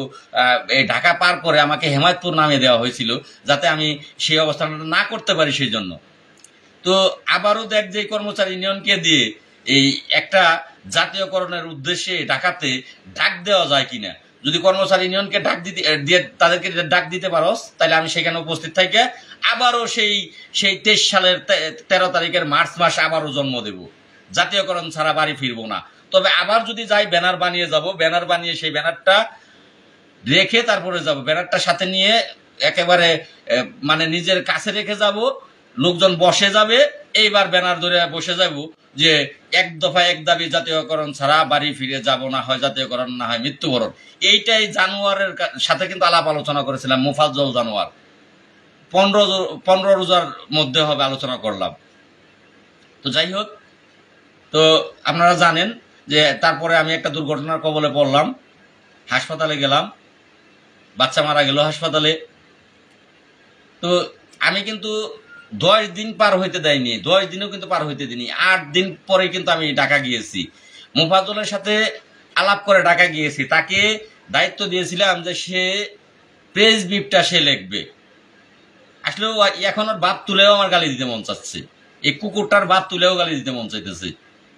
এই ঢাকা পার করে আমাকে হেমায়তপুর নামিয়ে দেওয়া হয়েছিল, যাতে আমি সেই অবস্থানটা না করতে পারি। সেই জন্য তো আবারও দেখ যে কর্মচারী ইউনিয়নকে দিয়ে এই একটা জাতীয়করণের উদ্দেশ্যে ডাকাতে ডাক দেওয়া যায় কিনা, যদি কর্মচারী ইউনিয়নকে ডাক দিতে দিয়ে তাদেরকে ডাক দিতে পারোস, তাহলে আমি সেখানে উপস্থিত থেকে আবারও সেই সেই 23 সালের 13 তারিখের মার্চ মাস আবারও জন্ম দেব। জাতীয়করণ ছাড়া বাড়ি ফিরবো না। তবে আবার যদি যাই ব্যানার বানিয়ে যাব, ব্যানার বানিয়ে সেই ব্যানারটা রেখে তারপরে যাব, ব্যানারটা সাথে নিয়ে একেবারে মানে নিজের কাছে রেখে যাব, লোকজন বসে যাবে, এইবার ব্যানার ধরে বসে যাব যে এক দফা এক দাবি জাতীয়করণ ছাড়া বাড়ি ফিরে যাব না, হয় জাতীয়করণ না হয় মৃত্যুবরণ। এইটাই জানোয়ারের সাথে কিন্তু আলাপ আলোচনা করেছিলাম, মোফাজ্জল জানোয়ার 15 রোজার মধ্যে হবে আলোচনা করলাম। তো যাই হোক, তো আপনারা জানেন যে তারপরে আমি একটা দুর্ঘটনার কবলে পড়লাম, হাসপাতালে গেলাম, বাচ্চা মারা গেল হাসপাতালে। তো আমি কিন্তু 10 দিন পার হইতে দেয়নি, 10 দিনও কিন্তু পার হইতে দিইনি, 8 দিন পরে কিন্তু আমি ঢাকা গিয়েছি, মোফাজ্জলের সাথে আলাপ করে ঢাকা গিয়েছি। তাকে দায়িত্ব দিয়েছিলাম যে সে প্রেস ব্রিফটা সে লিখবে। আসলে এখন ওর বাপ তুলেও আমার গালি দিতে মন চাচ্ছে, এই কুকুরটার বাপ তুলেও গালি দিতে মন চাইতেছে।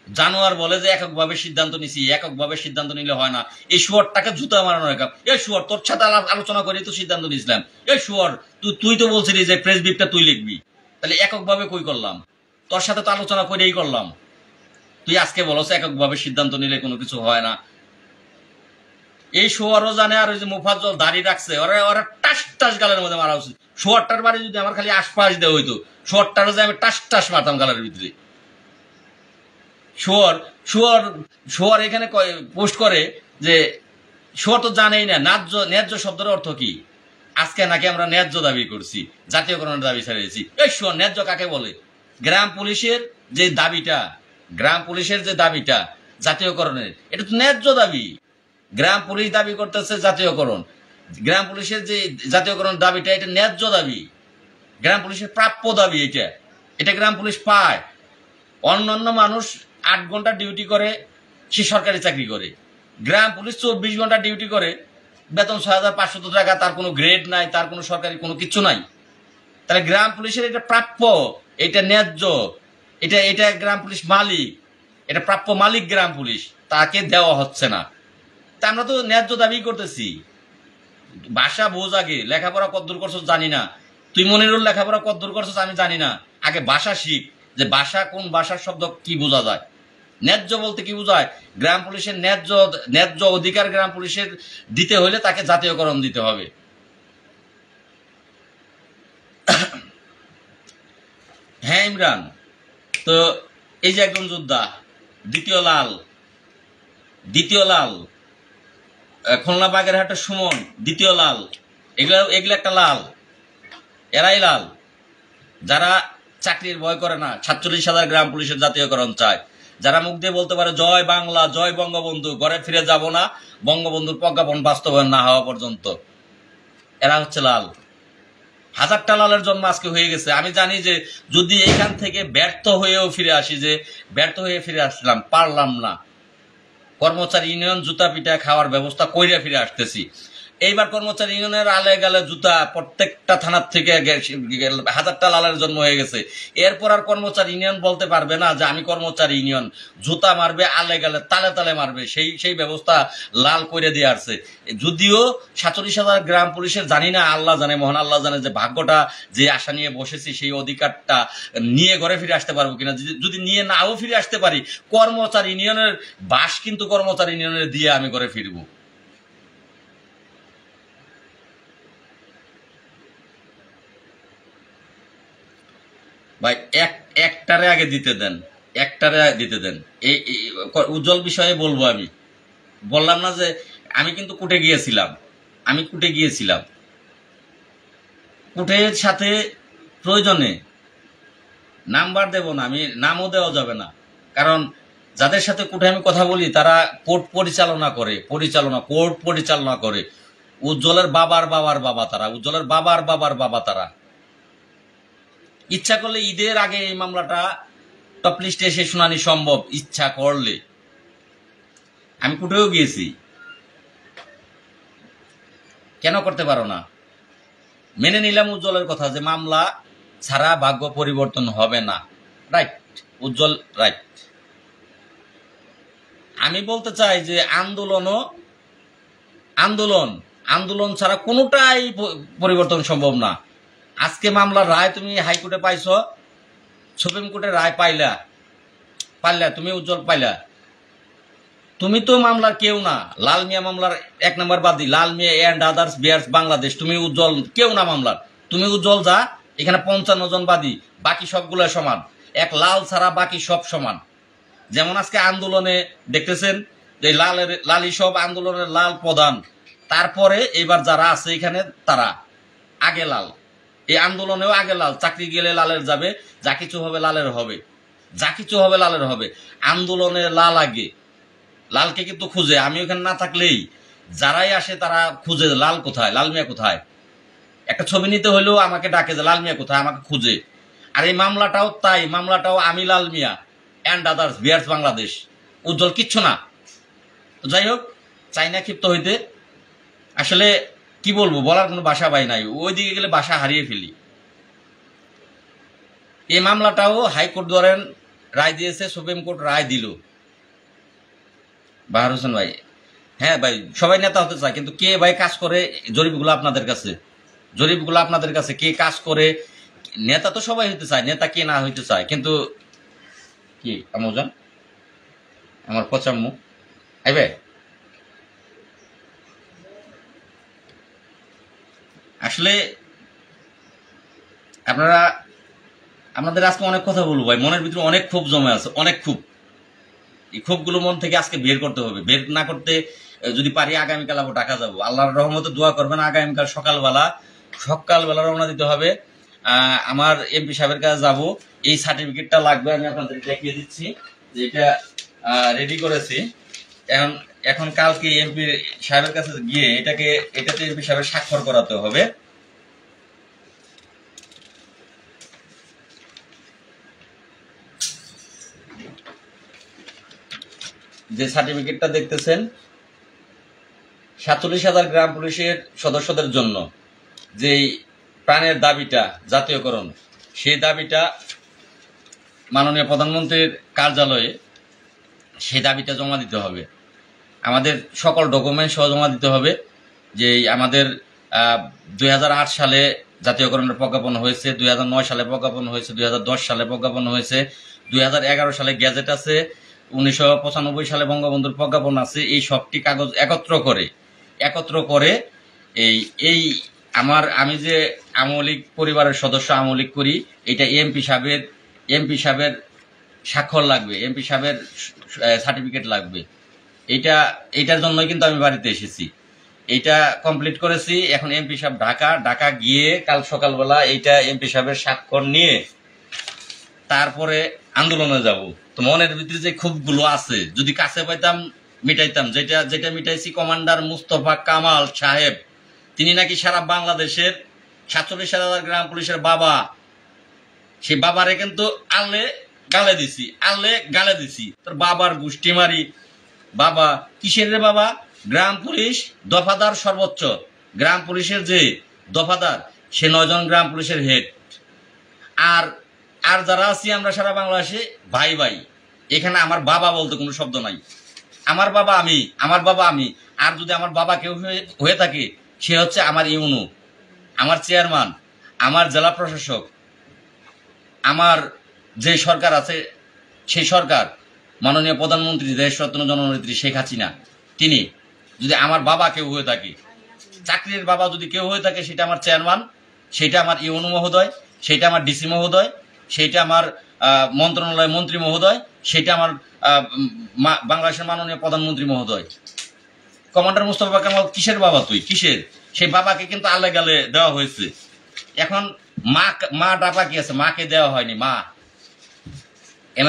জানোয়ার বলে যে এককভাবে সিদ্ধান্ত নিছি, এককভাবে সিদ্ধান্ত নিলে হয় না, এই শুয়ারটাকে জুতা মারানো রেখা। এই শুয়ার, তোর সাথে আলোচনা করে তো সিদ্ধান্ত নিয়েছিলাম। এই শুয়ার, তুই তো বলছিলি যে প্রেস ব্রিফটা তুই লিখবি, তাহলে এককভাবে কই করলাম? তোর সাথে তো আলোচনা করেই করলাম। তুই আজকে বলছ এককভাবে সিদ্ধান্ত নিলে কোনো কিছু হয় না। এই শুয়ারও জানে, আর ওই যে মোফাজ্জল দাড়ি রাখছে, ওরা ওরা টাস টাস গালের মধ্যে মারা উচিত। শুয়ারটার বাড়ি যদি আমার খালি আশপাশ দেওয়া হইতো, শুয়ারটারও যে আমি টাস টাস মারতাম গালের ভিতরে। শুয়ার শুয়ার শুয়ার এখানে পোস্ট করে যে শুয়ার তো জানেই না ন্যায্য শব্দের অর্থ কি। আজকে নাকি আমরা ন্যায্য দাবি করছি, জাতীয়করণের দাবি ছাড়িয়েছি। এই শুয়ার, ন্যায্য কাকে বলে? গ্রাম পুলিশের যে দাবিটা, গ্রাম পুলিশের যে দাবিটা জাতীয়করণের, এটা তো ন্যায্য দাবি। গ্রাম পুলিশ দাবি করতেছে জাতীয়করণ, গ্রাম পুলিশের যে জাতীয়করণ দাবিটা, এটা ন্যায্য দাবি, গ্রাম পুলিশের প্রাপ্য দাবি। এটা এটা গ্রাম পুলিশ পায়। অন্যান্য মানুষ 8 ঘন্টা ডিউটি করে, সে সরকারি চাকরি করে। গ্রাম পুলিশ 24 ঘন্টা ডিউটি করে, বেতন 6500 টাকা, তার কোনো গ্রেড নাই, তার কোনো সরকারি কোনো কিছু নাই। তাহলে গ্রাম পুলিশের এটা প্রাপ্য, এটা ন্যায্য, এটা এটা গ্রাম পুলিশ মালিক, এটা প্রাপ্য মালিক গ্রাম পুলিশ, তাকে দেওয়া হচ্ছে না। তা আমরা তো ন্যায্য দাবি করতেছি। ভাষা বোঝ আগে, লেখাপড়া কতদূর করছো জানি না, তুই মনিরুল লেখাপড়া কতদূর করছো আমি জানি না, আগে ভাষা শিখ, যে ভাষা কোন ভাষার শব্দ কি বোঝা যায়। ন্যায্য বলতে কি বোঝায়? গ্রাম পুলিশের ন্যায্য অধিকার গ্রাম পুলিশের দিতে হলে তাকে জাতীয়করণ দিতে হবে। হ্যাঁ ইমরান, তো এই যে একজন যোদ্ধা, দ্বিতীয় লাল, খুলনা বাগেরহাটের সুমন, দ্বিতীয় লাল, এগুলো একটা লাল, এরাই লাল যারা চাকরির ভয় করে না, 47,000 গ্রাম পুলিশের জাতীয়করণ চায়, যারা মুখ দিয়ে বলতে পারে জয় বাংলা, জয় বঙ্গবন্ধু, ঘরে ফিরে যাব না বঙ্গবন্ধুর প্রজ্ঞাপন বাস্তবায়ন না হওয়া পর্যন্ত। এরা হচ্ছে লাল। 1000টা লালের জন্ম আজকে হয়ে গেছে। আমি জানি যে যদি এখান থেকে ব্যর্থ হয়েও ফিরে আসি, যে ব্যর্থ হয়ে ফিরে আসলাম, পারলাম না, কর্মচারী ইউনিয়ন জুতা পিঠা খাওয়ার ব্যবস্থা কইরা ফিরে আসতেছি। এইবার কর্মচারী ইউনিয়নের আলে গালে জুতা, প্রত্যেকটা থানার থেকে 1000টা লালের জন্ম হয়ে গেছে। এরপর আর কর্মচারী ইউনিয়ন বলতে পারবে না যে আমি কর্মচারী ইউনিয়ন, জুতা মারবে আলে গালে, তালে তালে মারবে, সেই ব্যবস্থা লাল করে দিয়ে আসছে। যদিও 47,000 গ্রাম পুলিশের জানি না, আল্লাহ জানে, মহান আল্লাহ জানে যে ভাগ্যটা যে আশা নিয়ে বসেছি সেই অধিকারটা নিয়ে ঘরে ফিরে আসতে পারবো কিনা। যদি নিয়ে নাও ফিরে আসতে পারি, কর্মচারী ইউনিয়নের বাস কিন্তু কর্মচারী ইউনিয়নের দিয়ে আমি ঘরে ফিরবো। ভাই একটারে আগে দিতে দেন, একটারে দিতে দেন। এই উজ্জ্বল বিষয়ে বলবো। আমি বললাম না যে আমি কিন্তু কুটে গিয়েছিলাম, কুটের সাথে প্রয়োজনে নাম্বার দেব না, আমি নামও দেওয়া যাবে না, কারণ যাদের সাথে কুটে আমি কথা বলি তারা কোর্ট পরিচালনা করে। উজ্জ্বলের বাবার বাবা তারা, উজ্জ্বলের বাবার বাবা তারা। ইচ্ছা করলে ঈদের আগে এই মামলাটা টপ লিস্টে এসে শুনানি সম্ভব, ইচ্ছা করলে। আমি কুটেও গিয়েছি, কেন করতে পারো না? মেনে নিলাম উজ্জ্বলের কথা যে মামলা ছাড়া ভাগ্য পরিবর্তন হবে না। রাইট উজ্জ্বল, রাইট। আমি বলতে চাই যে আন্দোলন ছাড়া কোনোটাই পরিবর্তন সম্ভব না। আজকে মামলার রায় তুমি হাইকোর্টে পাইছ, সুপ্রিম কোর্টের রায় পাইলা তুমি উজ্জ্বল পাইলা। তুমি তো মামলার কেউ না, লাল মিয়া মামলার 1 নম্বর বাদী, লাল মিয়া এন্ড আদার্স বিয়ার্স বাংলাদেশ। তুমি উজ্জ্বল কেউ না মামলার, তুমি উজ্জ্বল যা। এখানে 55 জন বাদী, বাকি সবগুলো সমান। এক লাল ছাড়া বাকি সব সমান। যেমন আজকে আন্দোলনে দেখতেছেন যে লালি সব আন্দোলনের লাল প্রধান, তারপরে এবার যারা আছে এখানে তারা আগে লাল, এই আন্দোলনেও আগে লাল। চাকরি গেলে লালের যাবে, যা কিছু হবে লালের হবে, যা কিছু হবে লালের হবে। আন্দোলনে লাল আগে, লালকে কিন্তু খুঁজে। আমি ওখানে না থাকলেই যারাই আসে তারা খুঁজে লাল কোথায়, লাল মিয়া কোথায়। একটা ছবি নিতে হলেও আমাকে ডাকে যে লাল মিয়া কোথায়, আমাকে খুঁজে। আর এই মামলাটাও তাই, মামলাটাও আমি লাল মিয়া অ্যান্ড আদার্স বিয়ার্স বাংলাদেশ, উজ্জ্বল কিচ্ছু না। যাই হোক, চাই না ক্ষিপ্ত হইতে। আসলে কি বলবো, বলার কোনো ভাষা পাই নাই। ওইদিকে গেলে ভাষা হারিয়ে ফেলি। এই মামলাটাও হাইকোর্ট ধরেন রায় দিয়েছে, সুপ্রিম কোর্ট রায় দিল। বাহার হোসেন ভাই, হ্যাঁ ভাই, সবাই নেতা হতে চায়, কিন্তু কে ভাই কাজ করে? জরিপগুলো আপনাদের কাছে, কে কাজ করে? নেতা তো সবাই হইতে চায়, নেতা কে না হইতে চায়, কিন্তু কি আমজান আমার পচাম্মু আইবে। আসলে আপনাদের আজকে অনেক কথা বলবো ভাই, মনের ভিতরে অনেক ক্ষোভ জমে আছে, অনেক ক্ষোভ। এই ক্ষোভগুলো মন থেকে আজকে বের করতে হবে। বের না করতে যদি পারি আগামীকাল আবার ঢাকা যাবো। আল্লাহর রহমতে দোয়া করবেন, আগামীকাল সকালবেলা রওনা দিতে হবে। আমার এমপি সাহেবের কাছে যাব। এই সার্টিফিকেটটা লাগবে, আমি আপনাদের দেখিয়ে দিচ্ছি যে এটা রেডি করেছি। এখন কালকে এমপি সাহেবের কাছে গিয়ে এটাতে এমপি সাহেবের স্বাক্ষর করাতে হবে। যে সার্টিফিকেটটা দেখতেছেন 47,000 গ্রাম পুলিশের সদস্যদের জন্য যেই প্রাণের দাবিটা জাতীয়করণ, সেই দাবিটা মাননীয় প্রধানমন্ত্রীর কার্যালয়ে সেই দাবিটা জমা দিতে হবে। আমাদের সকল ডকুমেন্ট সহ জমা দিতে হবে। যে আমাদের 2008 সালে জাতীয়করণের প্রজ্ঞাপন হয়েছে, 2009 সালে প্রজ্ঞাপন হয়েছে, 2010 সালে প্রজ্ঞাপন হয়েছে, 2011 সালে গ্যাজেট আছে, 1995 সালে বঙ্গবন্ধুর প্রজ্ঞাপন আছে। এই সবটি কাগজ একত্র করে আমি যে আওয়ামী লীগ পরিবারের সদস্য, আওয়ামী লীগ করি, এটা এমপি সাহেবের স্বাক্ষর লাগবে, এমপি সাহেবের সার্টিফিকেট লাগবে। এইটার জন্যই কিন্তু আমি বাড়িতে এসেছি। এইটা কমপ্লিট করেছি। এখন এমপি সাহেব ঢাকা গিয়ে কাল সকালবেলা এইটা এমপি সাহেবের স্বাক্ষর নিয়ে তারপরে আন্দোলনে যাব। তো মনের ভিতরে যে ক্ষোভগুলো আছে, যদি কাছে পাইতাম মিটাইতাম। যেটা মিটাইছি কমান্ডার মুস্তফা কামাল সাহেব, তিনি নাকি সারা বাংলাদেশের 47,000 গ্রাম পুলিশের বাবা। সেই বাবারে কিন্তু আল্লে গালে দিছি। তোর বাবার গোষ্ঠী মারি। বাবা কিসের রে বাবা? গ্রাম পুলিশ দফাদার, সর্বোচ্চ গ্রাম পুলিশের যে দফাদার, সে 9 জন গ্রাম পুলিশের হেড। আর যারা আছি আমরা সারা বাংলাদেশে ভাই ভাই। এখানে আমার বাবা বলতে কোনো শব্দ নাই। আমার বাবা আমি। আর যদি আমার বাবা কেউ হয়ে থাকে, সে হচ্ছে আমার ইউনু, আমার চেয়ারম্যান, আমার জেলা প্রশাসক, আমার যে সরকার আছে সেই সরকার, মাননীয় প্রধানমন্ত্রী দেশরত্ন জননেত্রী শেখ হাসিনা, তিনি যদি আমার বাবা কেউ হয়ে থাকে, চাকরির বাবা যদি কেউ হয়ে থাকে, সেটা আমার চেয়ারম্যান, সেটা আমার ইউনু মহোদয়, সেটা আমার ডিসি মহোদয়, সেটা আমার মন্ত্রণালয় মন্ত্রী মহোদয়, সেটা আমার বাংলাদেশের মাননীয় প্রধানমন্ত্রী মহোদয়। কমান্ডার মুস্তফা কামাল কিসের বাবা? তুই কিসের? সেই বাবাকে কিন্তু আলে গালে দেওয়া হয়েছে। এখন মা ডাবা কি আছে? মাকে দেওয়া হয়নি। মা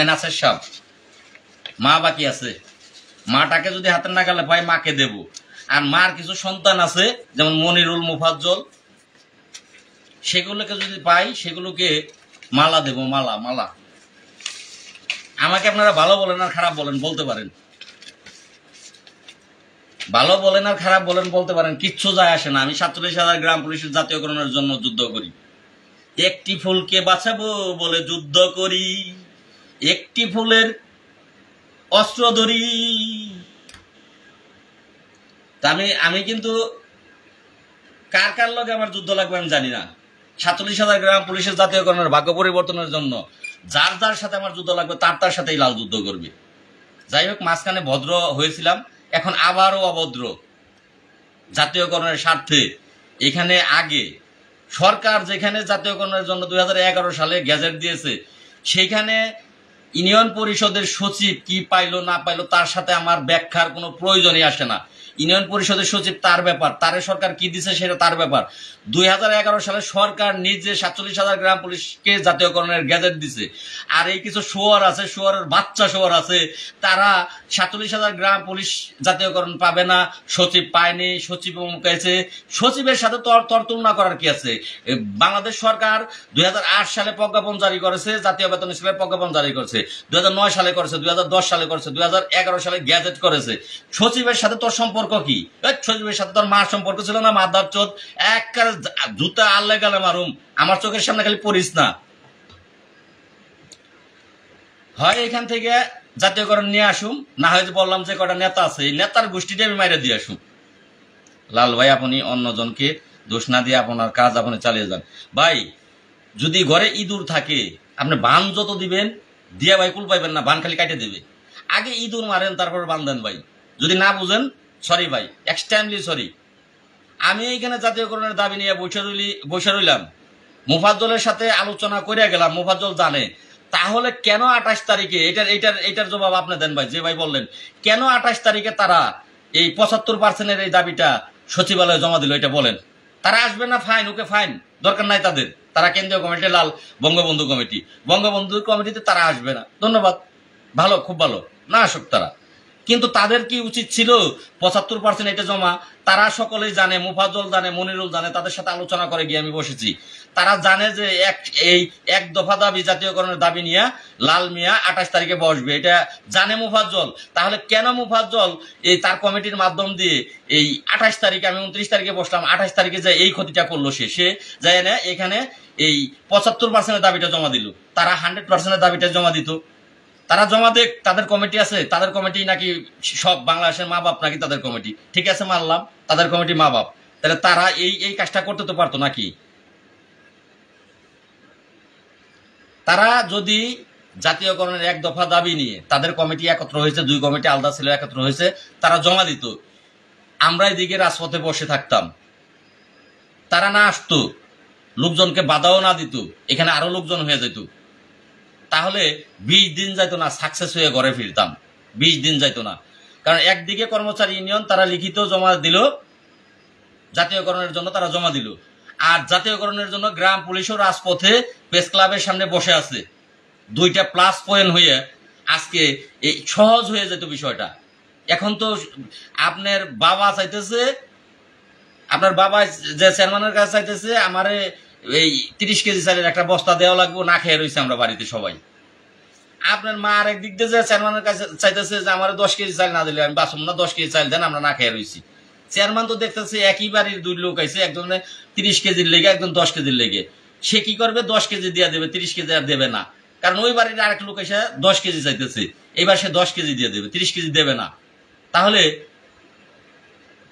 নাসের সাহেব, মা বাকি আছে। মাটাকে যদি হাতের নাগালে পাই, মাকে দেব। আর মার কিছু সন্তান আছে, যেমন মনিরুল, মুফাজ্জল, সেগুলোকে যদি পাই, সেগুলোকে মালা দেব। মালা। আমাকে আপনারা ভালো বলেন আর খারাপ বলেন বলতে পারেন, ভালো বলেন আর খারাপ বলেন বলতে পারেন, কিচ্ছু যায় আসে না। আমি 47,000 গ্রাম পুলিশের জাতীয়করণের জন্য যুদ্ধ করি। একটি ফুলকে বাঁচাবো বলে যুদ্ধ করি, একটি ফুলের অস্ত্র ধরি। আমি কিন্তু কার কার লগে আমার যুদ্ধ লাগবে আমি জানি না। 47,000 গ্রাম পুলিশের জাতীয়করণের ভাগ্য পরিবর্তনের জন্য যার যার সাথে আমার যুদ্ধ লাগবে তার সাথেই লাল যুদ্ধ করবে। যাই হোক, মাঝখানে ভদ্র হয়েছিলাম, এখন আবারও অভদ্র জাতীয়করণের স্বার্থে। এখানে আগে সরকার যেখানে জাতীয়করণের জন্য 2011 সালে গ্যাজেট দিয়েছে, সেখানে ইউনিয়ন পরিষদের সচিব কি পাইলো না পাইলো তার সাথে আমার ব্যাখ্যার কোনো প্রয়োজনই আসে না। ইউনিয়ন পরিষদের সচিব তার ব্যাপার, তারে সরকার কি দিছে সেটা তার ব্যাপার। 2011 সালে সরকার নিজে 47,000 গ্রাম পুলিশকে জাতীয়করণের গ্যাজেট দিছে। আর এই কিছু শোয়ার আছে, শোয়ারের বাচ্চা শোয়ার আছে, তারা 47,000 গ্রাম পুলিশ জাতীয়করণ পাবে না, সচিব পায়নি, সচিব মুখাইছে। সচিবের সাথে তর তুলনা করার কি আছে? বাংলাদেশ সরকার 2008 সালে প্রজ্ঞাপন জারি করেছে, জাতীয় বেতন স্কেলের প্রজ্ঞাপন জারি করেছে, 2009 সালে করেছে, 2010 সালে করেছে, 2011 সালে গ্যাজেট করেছে। সচিবের সাথে তোর সম্পর্ক কি? সচিবের সাথে তোর মার সম্পর্ক ছিল না? মাদার চোদ, এক জুতা আল্লাহ গালে মারুম, আমার চোখের সামনে খালি পড়িস না। হয় এখান থেকে জাতীয়করণ নিয়ে আসুম, না হয় বললাম যে কটা নেতা আছে এই নেতার গোষ্ঠীটা আমি মাইরে দিয়ে আসুম। লাল ভাই, আপনি অন্যজনকে দোষ না দিয়ে আপনার কাজ আপনি চালিয়ে যান। ভাই, যদি ঘরে ইঁদুর থাকে আপনি বান যত দিবেন দিয়া ভাই কুল পাইবেন না, বান খালি কাটে দেবে। আগে ইঁদুর মারেন, তারপর বান দেন ভাই। যদি না বুঝেন সরি ভাই, এক্সট্রিমলি সরি। আমি এইখানে জাতীয়করণের দাবি নিয়ে বসে রইলাম, মুফাজ্জলের সাথে আলোচনা করে গেলাম, মুফাজ্জল জানে। তাহলে কেন 28 তারিখে এটার জবাব আপনি দেন ভাই, যে ভাই বললেন কেন 28 তারিখে তারা এই 75% এই দাবিটা সচিবালয়ে জমা দিল, এটা বলেন। তারা আসবে না, ফাইন, ওকে ফাইন, দরকার নাই তাদের। তারা কেন্দ্রীয় কমিটি, লাল বঙ্গবন্ধু কমিটিতে তারা আসবে না, ধন্যবাদ, ভালো, খুব ভালো, না আসুক তারা। কিন্তু তাদের কি উচিত ছিল 75% এটা জমা? তারা সকলেই জানে, মুফাজ্জল জানে, মনিরুল জানে, তাদের সাথে আলোচনা করে গিয়ে আমি বসেছি। তারা জানে যে এক দফা দাবি, জাতীয়করণের দাবি নিয়ে লাল মিয়া 28 তারিখে বসবে, এটা জানে মুফাজ্জল। তাহলে কেন মুফাজ্জল তার কমিটির মাধ্যম দিয়ে এই 28 তারিখে, আমি 29 তারিখে বসলাম, 28 তারিখে যে এই ক্ষতিটা করলো, সে যায় না এখানে এই 75% দাবিটা জমা দিল। তারা 100% দাবিটা জমা দিত। তারা জমা দেখ, তাদের কমিটি আছে, তাদের কমিটি নাকি সব বাংলাদেশের মা বাপ নাকি তাদের কমিটি, ঠিক আছে মানলাম তাদের কমিটি মা বাপ, তাহলে তারা এই কাজটা করতে তো পারতো নাকি? তারা যদি জাতীয়করণের এক দফা দাবি নিয়ে, তাদের কমিটি একত্র হয়েছে, 2 কমিটি আলাদা ছিল, একত্র হয়েছে, তারা জমা দিত, আমরা এদিকে রাজপথে বসে থাকতাম। তারা না আসতো, লোকজনকে বাধাও না দিত, এখানে আরো লোকজন হয়ে যেত, তাহলে 20 দিন যাইতো না, সাকসেস হয়ে ঘরে ফিরতাম। 20 দিন যাইতো না, কারণ একদিকে কর্মচারী ইউনিয়ন তারা লিখিত জমা দিল, জাতীয়করণের জন্য তারা জমা দিল, আর জাতীয়করণের জন্য গ্রাম পুলিশও রাজপথে প্রেস ক্লাবের সামনে বসে আছে। 2টা প্লাস পয়েন্ট হয়ে আজকে এই সহজ হয়ে যেত বিষয়টা। এখন তো আপনার বাবা চাইতেছে, আপনার বাবা যে চেয়ারম্যানের কাছে চাইতেছে আমারে এই 30 কেজি চালের একটা বস্তা দেওয়া লাগবে, না খেয়ে রয়েছে আমরা বাড়িতে সবাই। আপনার মা আর একদিক দিয়ে যে চেয়ারম্যানের কাছে চাইতেছে যে আমার 10 কেজি চাল না দিলে আমি বাঁচব না, 10 কেজি চাল দেন, আমরা না খেয়ে রয়েছি। চেয়ারম্যান তো দেখতেছে একই বাড়ির 2 লোক আইছে, একজনে 30 কেজির লেগে, একজন 10 কেজির লেগে। সে কি করবে? 10 কেজি দিয়ে দেবে, 30 কেজি আর দেবে না, কারণ ওই বাড়ির আরেক লোক এসে 10 কেজি চাইতেছে, এবার সে 10 কেজি দিয়ে দেবে, 30 কেজি দেবে না। তাহলে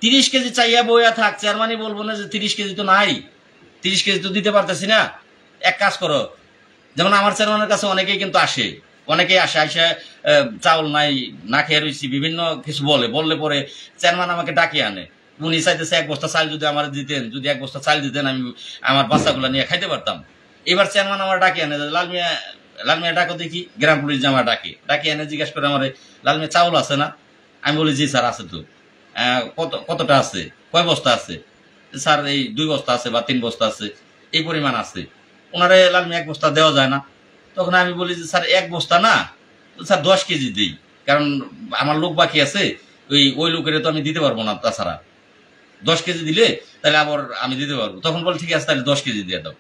30 কেজি চাইয়া বইয়া থাক, চেয়ারম্যানই বলবো না যে 30 কেজি তো নাই, 30 কেজি তো দিতে পারতেছি না। এক কাজ করো, যেমন আমার চেয়ারম্যানের কাছে অনেকেই কিন্তু আসে, অনেকেই আসে, চাউল নাই, না খেয়ে রয়েছি, বিভিন্ন কিছু বললে পরে চেয়ারম্যান আমাকে ডাকিয়ে আনে। উনি চাইতেছে 1 বস্তা চাল যদি আমার দিতেন, যদি 1 বস্তা চাল দিতেন আমি আমার বাচ্চাগুলো নিয়ে খাইতে পারতাম। এবার চেয়ারম্যান আমার ডাকিয়ে আনে, লাল মিয়া ডাকো দেখি, গ্রাম পুলিশ জামা ডাকিয়ে এনে জিজ্ঞাসা করে আমার, লাল মিয়া চাউল আছে না? আমি বলি জি স্যার আছে তো। কতটা আছে? কয় বস্তা আছে? স্যার এই 2 বস্তা আছে বা 3 বস্তা আছে, এই পরিমাণ আছে। ওনারে লাল মিয়া 1 বস্তা দেওয়া যায় না? তখন আমি বলি যে স্যার 1 বস্তা না স্যার 10 কেজি দিই, কারণ আমার লোক বাকি আছে, ওই লোকের তো আমি দিতে পারবো না, তাছাড়া 10 কেজি দিলে তাহলে আবার আমি দিতে পারবো। তখন বলে ঠিক আছে তাহলে 10 কেজি দিয়ে দাও।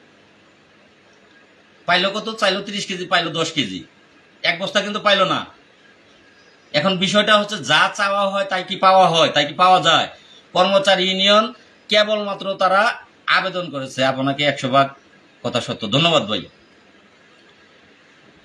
পাইলো কত? চাইলো 30 কেজি, পাইলো 10 কেজি, 1 বস্তা কিন্তু পাইলো না। এখন বিষয়টা হচ্ছে যা চাওয়া হয় তাই কি পাওয়া হয়? তাই কি পাওয়া যায়? কর্মচারী ইউনিয়ন কেবলমাত্র তারা আবেদন করেছে আপনাকে 100 ভাগ কথা সত্য। ধন্যবাদ ভাই।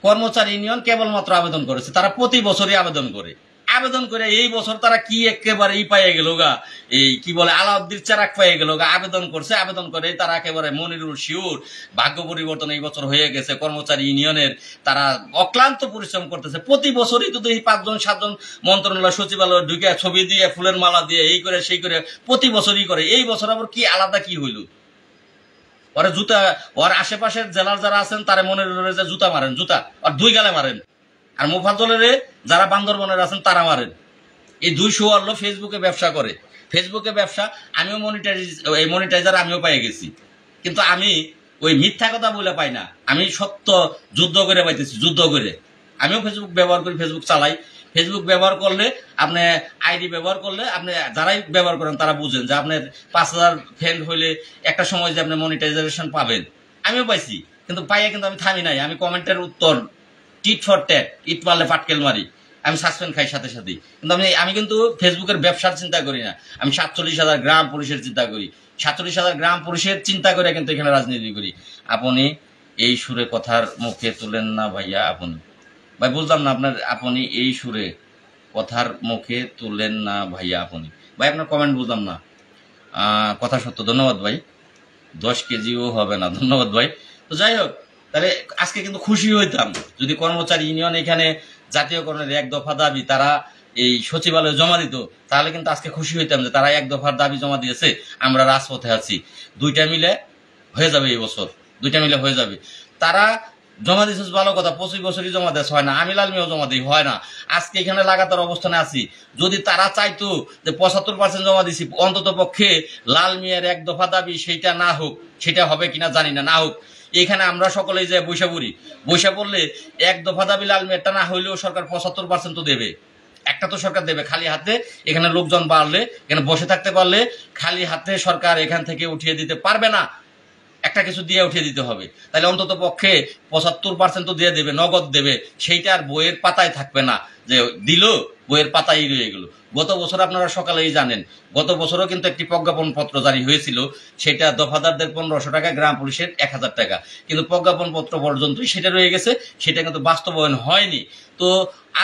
কর্মচারী ইউনিয়ন কেবলমাত্র আবেদন করেছে, তারা প্রতি বছরই আবেদন করে। আবেদন করে এই বছর তারা কি একেবারে পাইয়ে গেল গা, এই কি বলে আলাউদ্দিন চেরাক পাইয়ে গেল গা। আবেদন করছে, আবেদন করে তারা একেবারে মনিরুল শিউর। ভাগ্য পরিবর্তন এই বছর হয়ে গেছে কর্মচারী ইউনিয়নের। তারা অক্লান্ত পরিশ্রম করতেছে। প্রতি বছরই তো এই 5-7জন মন্ত্রণালয় সচিবালয় ঢুকে ছবি দিয়ে ফুলের মালা দিয়ে এই করে সেই করে প্রতি বছরই করে। এই বছর আবার কি আলাদা কি হইল? ওরা জুতা, ওর আশেপাশের জেলার যারা আছেন তারা মনে যে জুতা মারেন, জুতা আর 2 গালে মারেন। আর মোফাজ্জলের যারা বান্দরবনের আছেন তারা মারেন। এই 200 আল্লো ফেসবুকে ব্যবসা করে। ফেসবুকে ব্যবসা, আমিও মনিটাইজার আমিও পেয়ে গেছি। কিন্তু আমি ওই মিথ্যা কথা বলে পাই না, আমি সত্য যুদ্ধ করে পাইতেছি, যুদ্ধ করে। আমিও ফেসবুক ব্যবহার করি, ফেসবুক চালাই। ফেসবুক ব্যবহার করলে আপনি আইডি ব্যবহার করলে আপনি যারাই ব্যবহার করেন তারা বুঝেন যে আপনার 5000 ফ্রেন্ড হইলে একটা সময় যে আপনি মনিটাইজেশন পাবেন। আমিও পাইছি, কিন্তু পাইয়া কিন্তু আমি থামি নাই। আমি কমেন্টের উত্তর টিট ফর ট্যাট, ইট মারলে পাটকেল মারি, আমি সাসপেন্ড খাই সাথে সাথেই। কিন্তু আমি কিন্তু ফেসবুকের ব্যবসার চিন্তা করি না। আমি 47,000 গ্রাম পুলিশের চিন্তা করি। 47,000 গ্রাম পুলিশের চিন্তা করে কিন্তু এখানে রাজনীতি করি। আপনি এই সুরে কথার মুখে তুলেন না ভাইয়া। আপনি ভাই বুঝলাম না আপনার, আপনি এই সুরে কথার মুখে তুলেন না ভাইয়া। আপনি ভাই আপনার কমেন্ট বুঝলাম না। কথা সত্য। ধন্যবাদ ভাই। 10 কেজিও হবে না। ধন্যবাদ ভাই। তো যাই হোক, তাহলে আজকে কিন্তু খুশি হইতাম যদি কর্মচারী ইউনিয়ন এখানে জাতীয়করণের 1 দফা দাবি তারা এই সচিবালয়ে জমা দিত, তাহলে কিন্তু আজকে খুশি হইতাম যে তারা 1 দফার দাবি জমা দিয়েছে, আমরা রাজপথে আছি। 2টা মিলে হয়ে যাবে এই বছর, 2টা মিলে হয়ে যাবে। তারা জমা দিয়েছে ভালো কথা, 25 বছরই জমা দেশ হয় না। আমি লাল মিয়াও জমা দিই, হয় না। আজকে এখানে লাগাতার অবস্থানে আছি। যদি তারা চাইতো যে 75% জমা দিছি, অন্তত পক্ষে লাল মিয়ার 1 দফা দাবি সেইটা না হোক, সেটা হবে কিনা জানি না, না হোক। এখানে আমরা সকলেই যে বৈশা পড়ি, বৈশা পড়লে 1 দফা দাবি লাল মিয়ারটা না হইলেও সরকার 75% তো দেবে। একটা তো সরকার দেবে। খালি হাতে এখানে লোকজন বাড়লে, এখানে বসে থাকতে পারলে খালি হাতে সরকার এখান থেকে উঠিয়ে দিতে পারবে না। একটা কিছু দিয়ে উঠিয়ে দিতে হবে। তাহলে অন্তত পক্ষে 75% তো দিয়ে দেবে, নগদ দেবে। সেইটা আর বইয়ের পাতায় থাকবে না যে দিল, বইয়ের পাতায় রয়ে গেল। গত বছর আপনারা সকালেই জানেন, গত বছরও কিন্তু একটি প্রজ্ঞাপন পত্র জারি হয়েছিল। সেটা দফাদারদের 1500 টাকা, গ্রাম পুলিশের 1000 টাকা। কিন্তু প্রজ্ঞাপন পত্র পর্যন্তই সেটা রয়ে গেছে, সেটা কিন্তু বাস্তবায়ন হয়নি। তো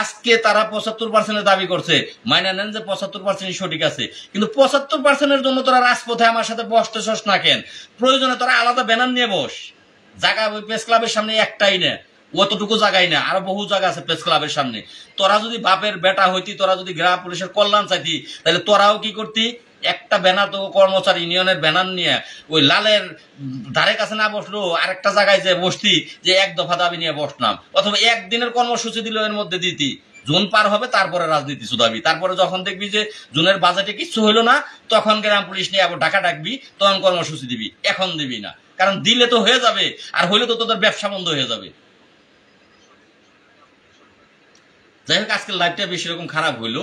আজকে তারা 75% দাবি করছে, মাইনা নেন যে 75% সঠিক আছে। কিন্তু 75% জন্য তোরা রাজপথে আমার সাথে বসতে চস না কেন? প্রয়োজনে তোরা আলাদা ব্যানার নিয়ে বস। জায়গা ওই প্রেস ক্লাবের সামনে একটাই না, অতটুকু জায়গায় না, আরো বহু জায়গা আছে প্রেস ক্লাবের সামনে। তোরা যদি বাপের বেটা হইতি, তোরা যদি গ্রাম পুলিশের কল্যাণ চাইতি, তাহলে তোরাও কি করতি? একটা ব্যানার তো কর্মচারী ইউনিয়নের ব্যানার নিয়ে ওই লালের ধারে কাছে না বসলো, আরেকটা জায়গায় যে বসতি, যে 1 দফা দাবি নিয়ে বসলাম, অথবা একদিনের কর্মসূচি দিল, এর মধ্যে দিতি। জুন পার হবে, তারপরে রাজনীতি শুধাবি। তারপরে যখন দেখবি যে জুনের বাজেটে কিচ্ছু হইলো না, তখন গ্রাম পুলিশ নিয়ে আবার ঢাকা ডাকবি, তখন কর্মসূচি দিবি। এখন দিবি না, কারণ দিলে তো হয়ে যাবে, আর হইলে তো তোদের ব্যবসা বন্ধ হয়ে যাবে। যাই হোক, আজকের লাইভটা বেশি রকম খারাপ হইলো,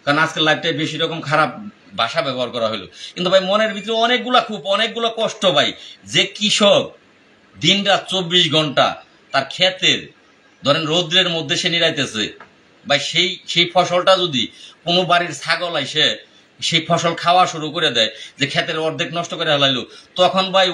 কারণ আজকের লাইভটা বেশি রকম খারাপ ভাষা ব্যবহার করা হলো। কিন্তু ভাই মনের ভিতরে অনেকগুলো কষ্ট ভাই। যে কৃষক দিন রাত 24 ঘন্টা তার ক্ষেতের ধরেন রৌদ্রের মধ্যে সে নিরাইতেছে ভাই, সেই ফসলটা যদি কোনো বাড়ির ছাগল আইসে সেই ফসল খাওয়া শুরু করে দেয়, যে ক্ষেতের অর্ধেক নষ্ট করে হালাইলো, তখন ভাই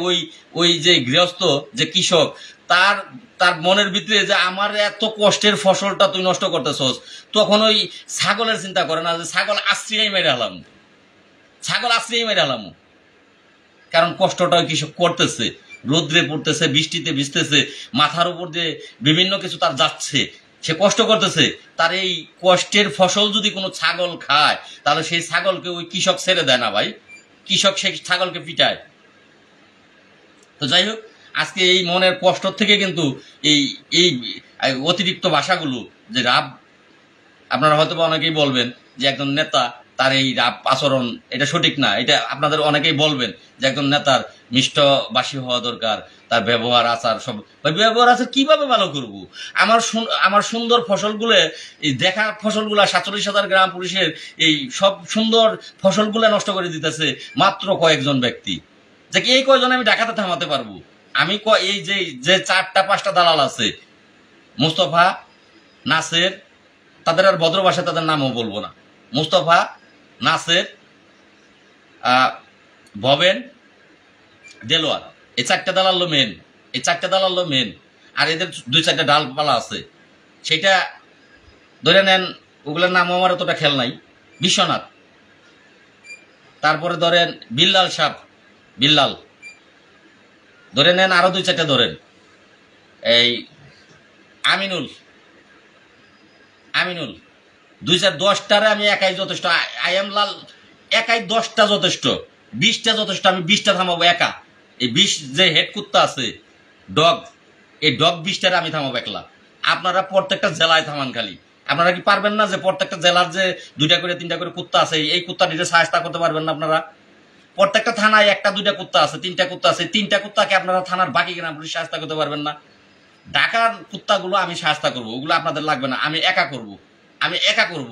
ওই যে গৃহস্থ, যে কৃষক, তার তার মনের ভিতরে যে আমার এত কষ্টের ফসলটা তুই নষ্ট করতেছস, তখন ওই ছাগলের চিন্তা করে না যে ছাগল আশ্রিয়াই মেরে হলাম, কারণ কষ্টটা ওই কৃষক করতেছে, রোদ্রে পড়তেছে, বৃষ্টিতে ভিজতেছে, মাথার উপর দিয়ে বিভিন্ন কিছু তার যাচ্ছে, সে কষ্ট করতেছে। তার এই কষ্টের ফসল যদি কোনো ছাগল খায়, তাহলে সেই ছাগলকে ওই কৃষক ছেড়ে দেয় না ভাই, কৃষক সেই ছাগলকে পিটায়। তো যাই হোক, আজকে এই মনের কষ্ট থেকে কিন্তু এই এই অতিরিক্ত ভাষাগুলো, যে রাব, আপনারা হয়তো বা অনেকেই বলবেন যে একজন নেতা তার এই রাব আচরণ এটা সঠিক না, এটা আপনাদের অনেকেই বলবেন যে একজন নেতার মিষ্টভাষী হওয়া দরকার, তার ব্যবহার আচার সব। ব্যবহার আচার কিভাবে ভালো করব? আমার সুন্দর ফসলগুলো, এই দেখা ফসলগুলা 47,000 গ্রাম পুলিশের এই সব সুন্দর ফসলগুলো নষ্ট করে দিতেছে মাত্র কয়েকজন ব্যক্তি। যে কি এই কয়জন আমি ঢাকাতে থামাতে পারবো? আমি এই যে 4-5টা দালাল আছে, মুস্তফা, নাসের, তাদের আর ভদ্র ভাষায় তাদের নামও বলবো না, মুস্তফা, নাসের, ভবেন, দেলোয়ার, এই 4টা দালাল মেন। এই 4টা দালাল হলো মেন। আর এদের 2-4টা ডালপালা আছে, সেটা ধরে নেন, ওগুলোর নাম আমার অতটা খেয়াল নাই। বিশ্বনাথ, তারপরে ধরেন বিল্লাল সাপ, বিল্লাল ধরে নেন, আরো 2-4টা ধরেন, এই আমিনুল, আমিনুল 2-10টারে আমি একাই যথেষ্ট। আই এম লাল একাই 10টা যথেষ্ট, 20টা যথেষ্ট। আমি 20টা থামাবো একা। এই 20 যে হেড কুত্তা আছে ডগ, এই ডগ 20টারে আমি থামাবো একলা। আপনারা প্রত্যেকটা জেলায় থামান খালি। আপনারা কি পারবেন না যে প্রত্যেকটা জেলার যে 2টা করে 3টা করে কুত্তা আছে, এই কুত্তা নিজে সাহায্য করতে পারবেন না আপনারা? প্রত্যেকটা থানায় 1-2টা কুত্তা আছে, 3টা কুত্তা আছে, 3টা কুত্তাকে আপনারা থানার বাকি গ্রাম পুলিশ সাহায্য করতে পারবেন না? ঢাকার কুত্তাগুলো আমি সাহায্য করবো, ওগুলো আপনাদের লাগবে না, আমি একা করব। আমি একা করব।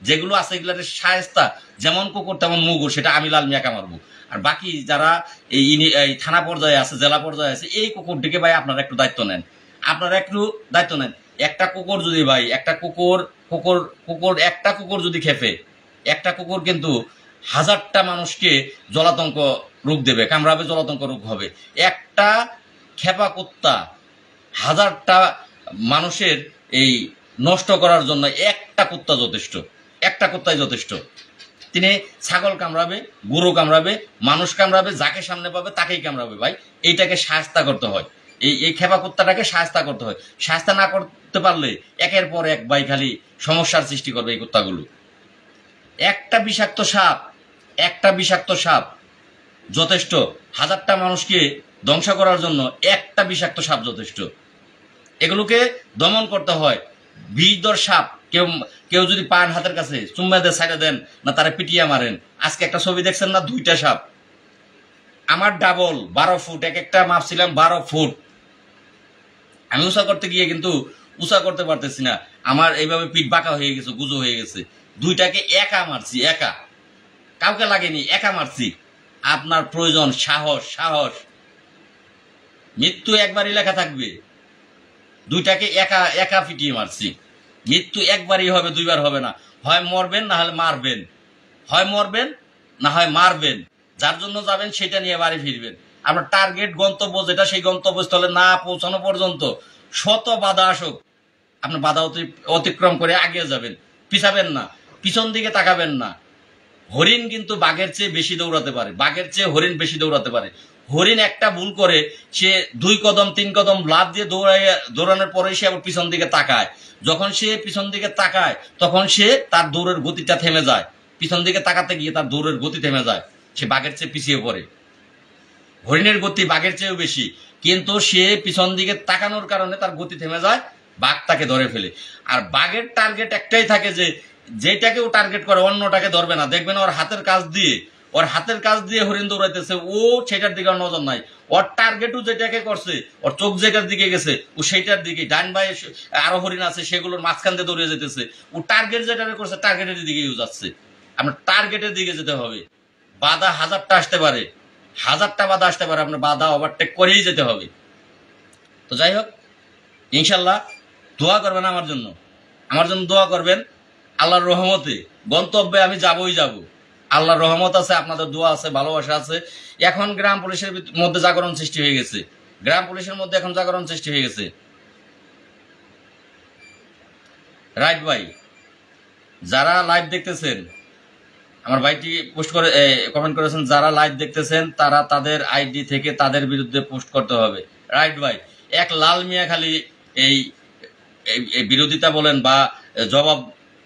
যেগুলো আছে এগুলোর সায়স্তা, যেমন কুকুর তেমন মুগুর, সেটা আমি লাল মিয়া একা মারবো। আর বাকি যারা এই থানা পর্যায়ে আছে, জেলা পর্যায়ে আছে, এই কুকুরটিকে ভাই আপনারা একটু দায়িত্ব নেন, আপনারা একটু দায়িত্ব নেন। একটা কুকুর যদি ভাই, একটা কুকুর কুকুর কুকুর একটা কুকুর যদি খেপে, একটা কুকুর কিন্তু 1000টা মানুষকে জলাতঙ্ক রোগ দেবে, কামড়াবে, জলাতঙ্ক রোগ হবে। একটা খেপা কুত্তা 1000টা মানুষের এই নষ্ট করার জন্য একটা কুত্তা যথেষ্ট, একটা কুত্তাই যথেষ্ট। তিনি ছাগল কামড়াবে, গরু কামড়াবে, মানুষ কামড়াবে, যাকে সামনে পাবে তাকেই কামড়াবে। ভাই এইটাকে শায়েস্তা করতে হয়, এই খেপা কুত্তাটাকে শায়েস্তা করতে হয়। শায়েস্তা না করতে পারলে একের পর এক ভাই খালি সমস্যার সৃষ্টি করবে এই কুত্তাগুলো। একটা বিষাক্ত সাপ, একটা বিষাক্ত সাপ যথেষ্ট। 1000টা মানুষকে ধ্বংস করার জন্য একটা বিষাক্ত সাপ যথেষ্ট। এগুলোকে দমন করতে হয়। বিষধর সাপ কেউ কেউ যদি পান হাতের কাছে, চুম্মা দিয়ে সাইডে দেন না, তারা পিটিয়ে মারেন। আজকে একটা ছবি দেখছেন না, 2টা সাপ আমার ডাবল 12 ফুট, এক একটা মাপছিলাম 12 ফুট। আমি উঁচা করতে গিয়ে কিন্তু উঁচা করতে পারতেছি না, আমার এইভাবে পিঠ বাঁকা হয়ে গেছে, গুজো হয়ে গেছে। 2টাকে একা মারছি, একা, কাউকে লাগেনি, একা মারছি। আপনার প্রয়োজন সাহস, সাহস। মৃত্যু একবারই লেখা থাকবে, 2টাকে একা একা পিটিয়ে মারছি। মৃত্যু একবারই হবে, 2বার হবে না। হয় মরবেন না হলে মারবেন, হয় মরবেন না হয় মারবেন। যার জন্য যাবেন সেটা নিয়ে বাড়ি ফিরবেন। আপনার টার্গেট, গন্তব্য যেটা, সেই গন্তব্যস্থলে না পৌঁছানো পর্যন্ত শত বাধা আসুক, আপনি বাধা অতিক্রম করে আগিয়ে যাবেন, পিছাবেন না, পিছন দিকে তাকাবেন না। হরিণ কিন্তু বাঘের চেয়ে বেশি দৌড়াতে পারে, বাঘের চেয়ে হরিণ বেশি দৌড়াতে পারে। হরিণ একটা ভুল করে, সে 2 কদম 3 কদম লাফ দিয়ে দৌড়ানোর পরে সে আবার পিছন দিকে তাকায়। যখন সে পিছন দিকে তাকায় তখন সে তার দৌড়ের গতিটা থেমে যায়। পিছন দিকে তাকাতে গিয়ে তার দৌড়ের গতি থেমে যায়, সে বাঘের চেয়ে পিছিয়ে পড়ে। হরিণের গতি বাঘের চেয়েও বেশি, কিন্তু সে পিছন দিকে তাকানোর কারণে তার গতি থেমে যায়, বাঘ তাকে ধরে ফেলে। আর বাঘের টার্গেট একটাই থাকে যে যেটাকে ও টার্গেট করে অন্যটাকে ধরবে না। দেখবেন ওর হাতের কাজ দিয়ে, ওর হাতের কাজ দিয়ে হরিণ দৌড়াইতেছে, ও সেটার দিকে নজর নাই। ওর টার্গেটও যেটাকে করছে, ওর চোখ যেটার দিকে গেছে ও সেইটার দিকে। ডান বাই আরো হরিণ আছে, সেগুলোর মাঝখান দিয়ে দৌড়িয়ে যেতেছে। ও টার্গেট যেটাকে করছে টার্গেটের দিকে যাচ্ছে। আপনার টার্গেটের দিকে যেতে হবে। বাধা 1000টা আসতে পারে, 1000টা বাধা আসতে পারে, আপনার বাধা ওভারটেক করেই যেতে হবে। তো যাই হোক, ইনশাল্লাহ দোয়া করবেন আমার জন্য, আমার জন্য দোয়া করবেন। আল্লাহর রহমতে গন্তব্যে আমি যাবই যাব। আল্লাহর রহমত আছে, আপনাদের দোয়া আছে, ভালোবাসা আছে। এখন গ্রাম পুলিশের মধ্যে জাগরণ সৃষ্টি হয়ে গেছে, গ্রাম পুলিশের মধ্যে এখন জাগরণ সৃষ্টি হয়ে গেছে। রাইট ভাই, যারা লাইভ দেখতেছেন, আমার ভাইটি পোস্ট করে কমেন্ট করেছেন, যারা লাইভ দেখতেছেন তারা তাদের আইডি থেকে তাদের বিরুদ্ধে পোস্ট করতে হবে। রাইট ভাই, এক লাল মিয়া খালি এই বিরোধিতা বলেন বা জবাব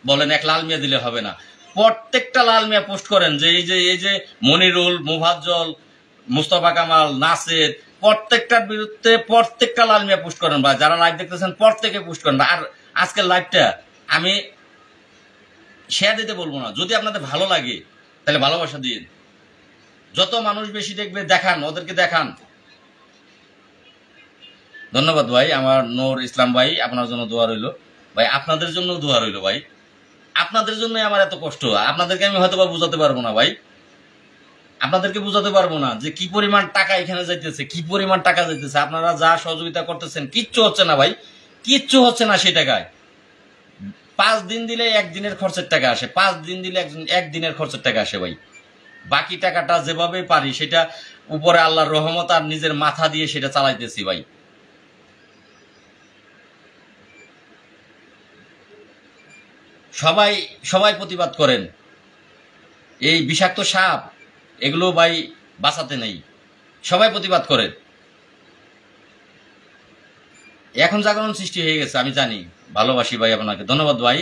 বলেন, এক লাল মিয়া দিলে হবে না। প্রত্যেকটা লাল মিয়া পোস্ট করেন যে এই যে মনিরুল, মুফাজ্জল, মুস্তফা কামাল, নাসের, প্রত্যেকটার বিরুদ্ধে প্রত্যেকটা লাল মিয়া পোস্ট করেন। বা যারা লাইভ দেখতেছেন প্রত্যেকে পোস্ট করেন। আর আজকের লাইভটা আমি শেয়ার দিতে বলবো না, যদি আপনাদের ভালো লাগে তাহলে ভালোবাসা দিন। যত মানুষ বেশি দেখবে দেখান, ওদেরকে দেখান। ধন্যবাদ ভাই, আমার নূর ইসলাম ভাই, আপনার জন্য দোয়া রইল ভাই, আপনাদের জন্য দোয়া রইল ভাই। আপনাদের জন্যই আমার এত কষ্ট। আপনাদেরকে আমি হয়তো বা বুঝাতে পারবো না ভাই, আপনাদেরকে বুঝাতে পারবো না যে কি পরিমাণ টাকা এখানে যাইতেছে, কি পরিমাণ টাকা যাইতেছে। আপনারা যা সহযোগিতা করতেছেন কিচ্ছু হচ্ছে না ভাই, কিচ্ছু হচ্ছে না সেই টাকায়। 5 দিন দিলে 1 দিনের খরচের টাকা আসে, 5 দিন দিলে 1 দিনের খরচের টাকা আসে ভাই। বাকি টাকাটা যেভাবে পারি সেটা উপরে আল্লাহর রহমত আর নিজের মাথা দিয়ে সেটা চালাইতেছি ভাই। সবাই সবাই প্রতিবাদ করেন, এই বিষাক্ত সাপ এগুলো ভাই বাঁচাতে নেই, সবাই প্রতিবাদ করেন। এখন জাগরণ সৃষ্টি হয়ে গেছে, আমি জানি। ভালোবাসি ভাই আপনাকে, ধন্যবাদ ভাই।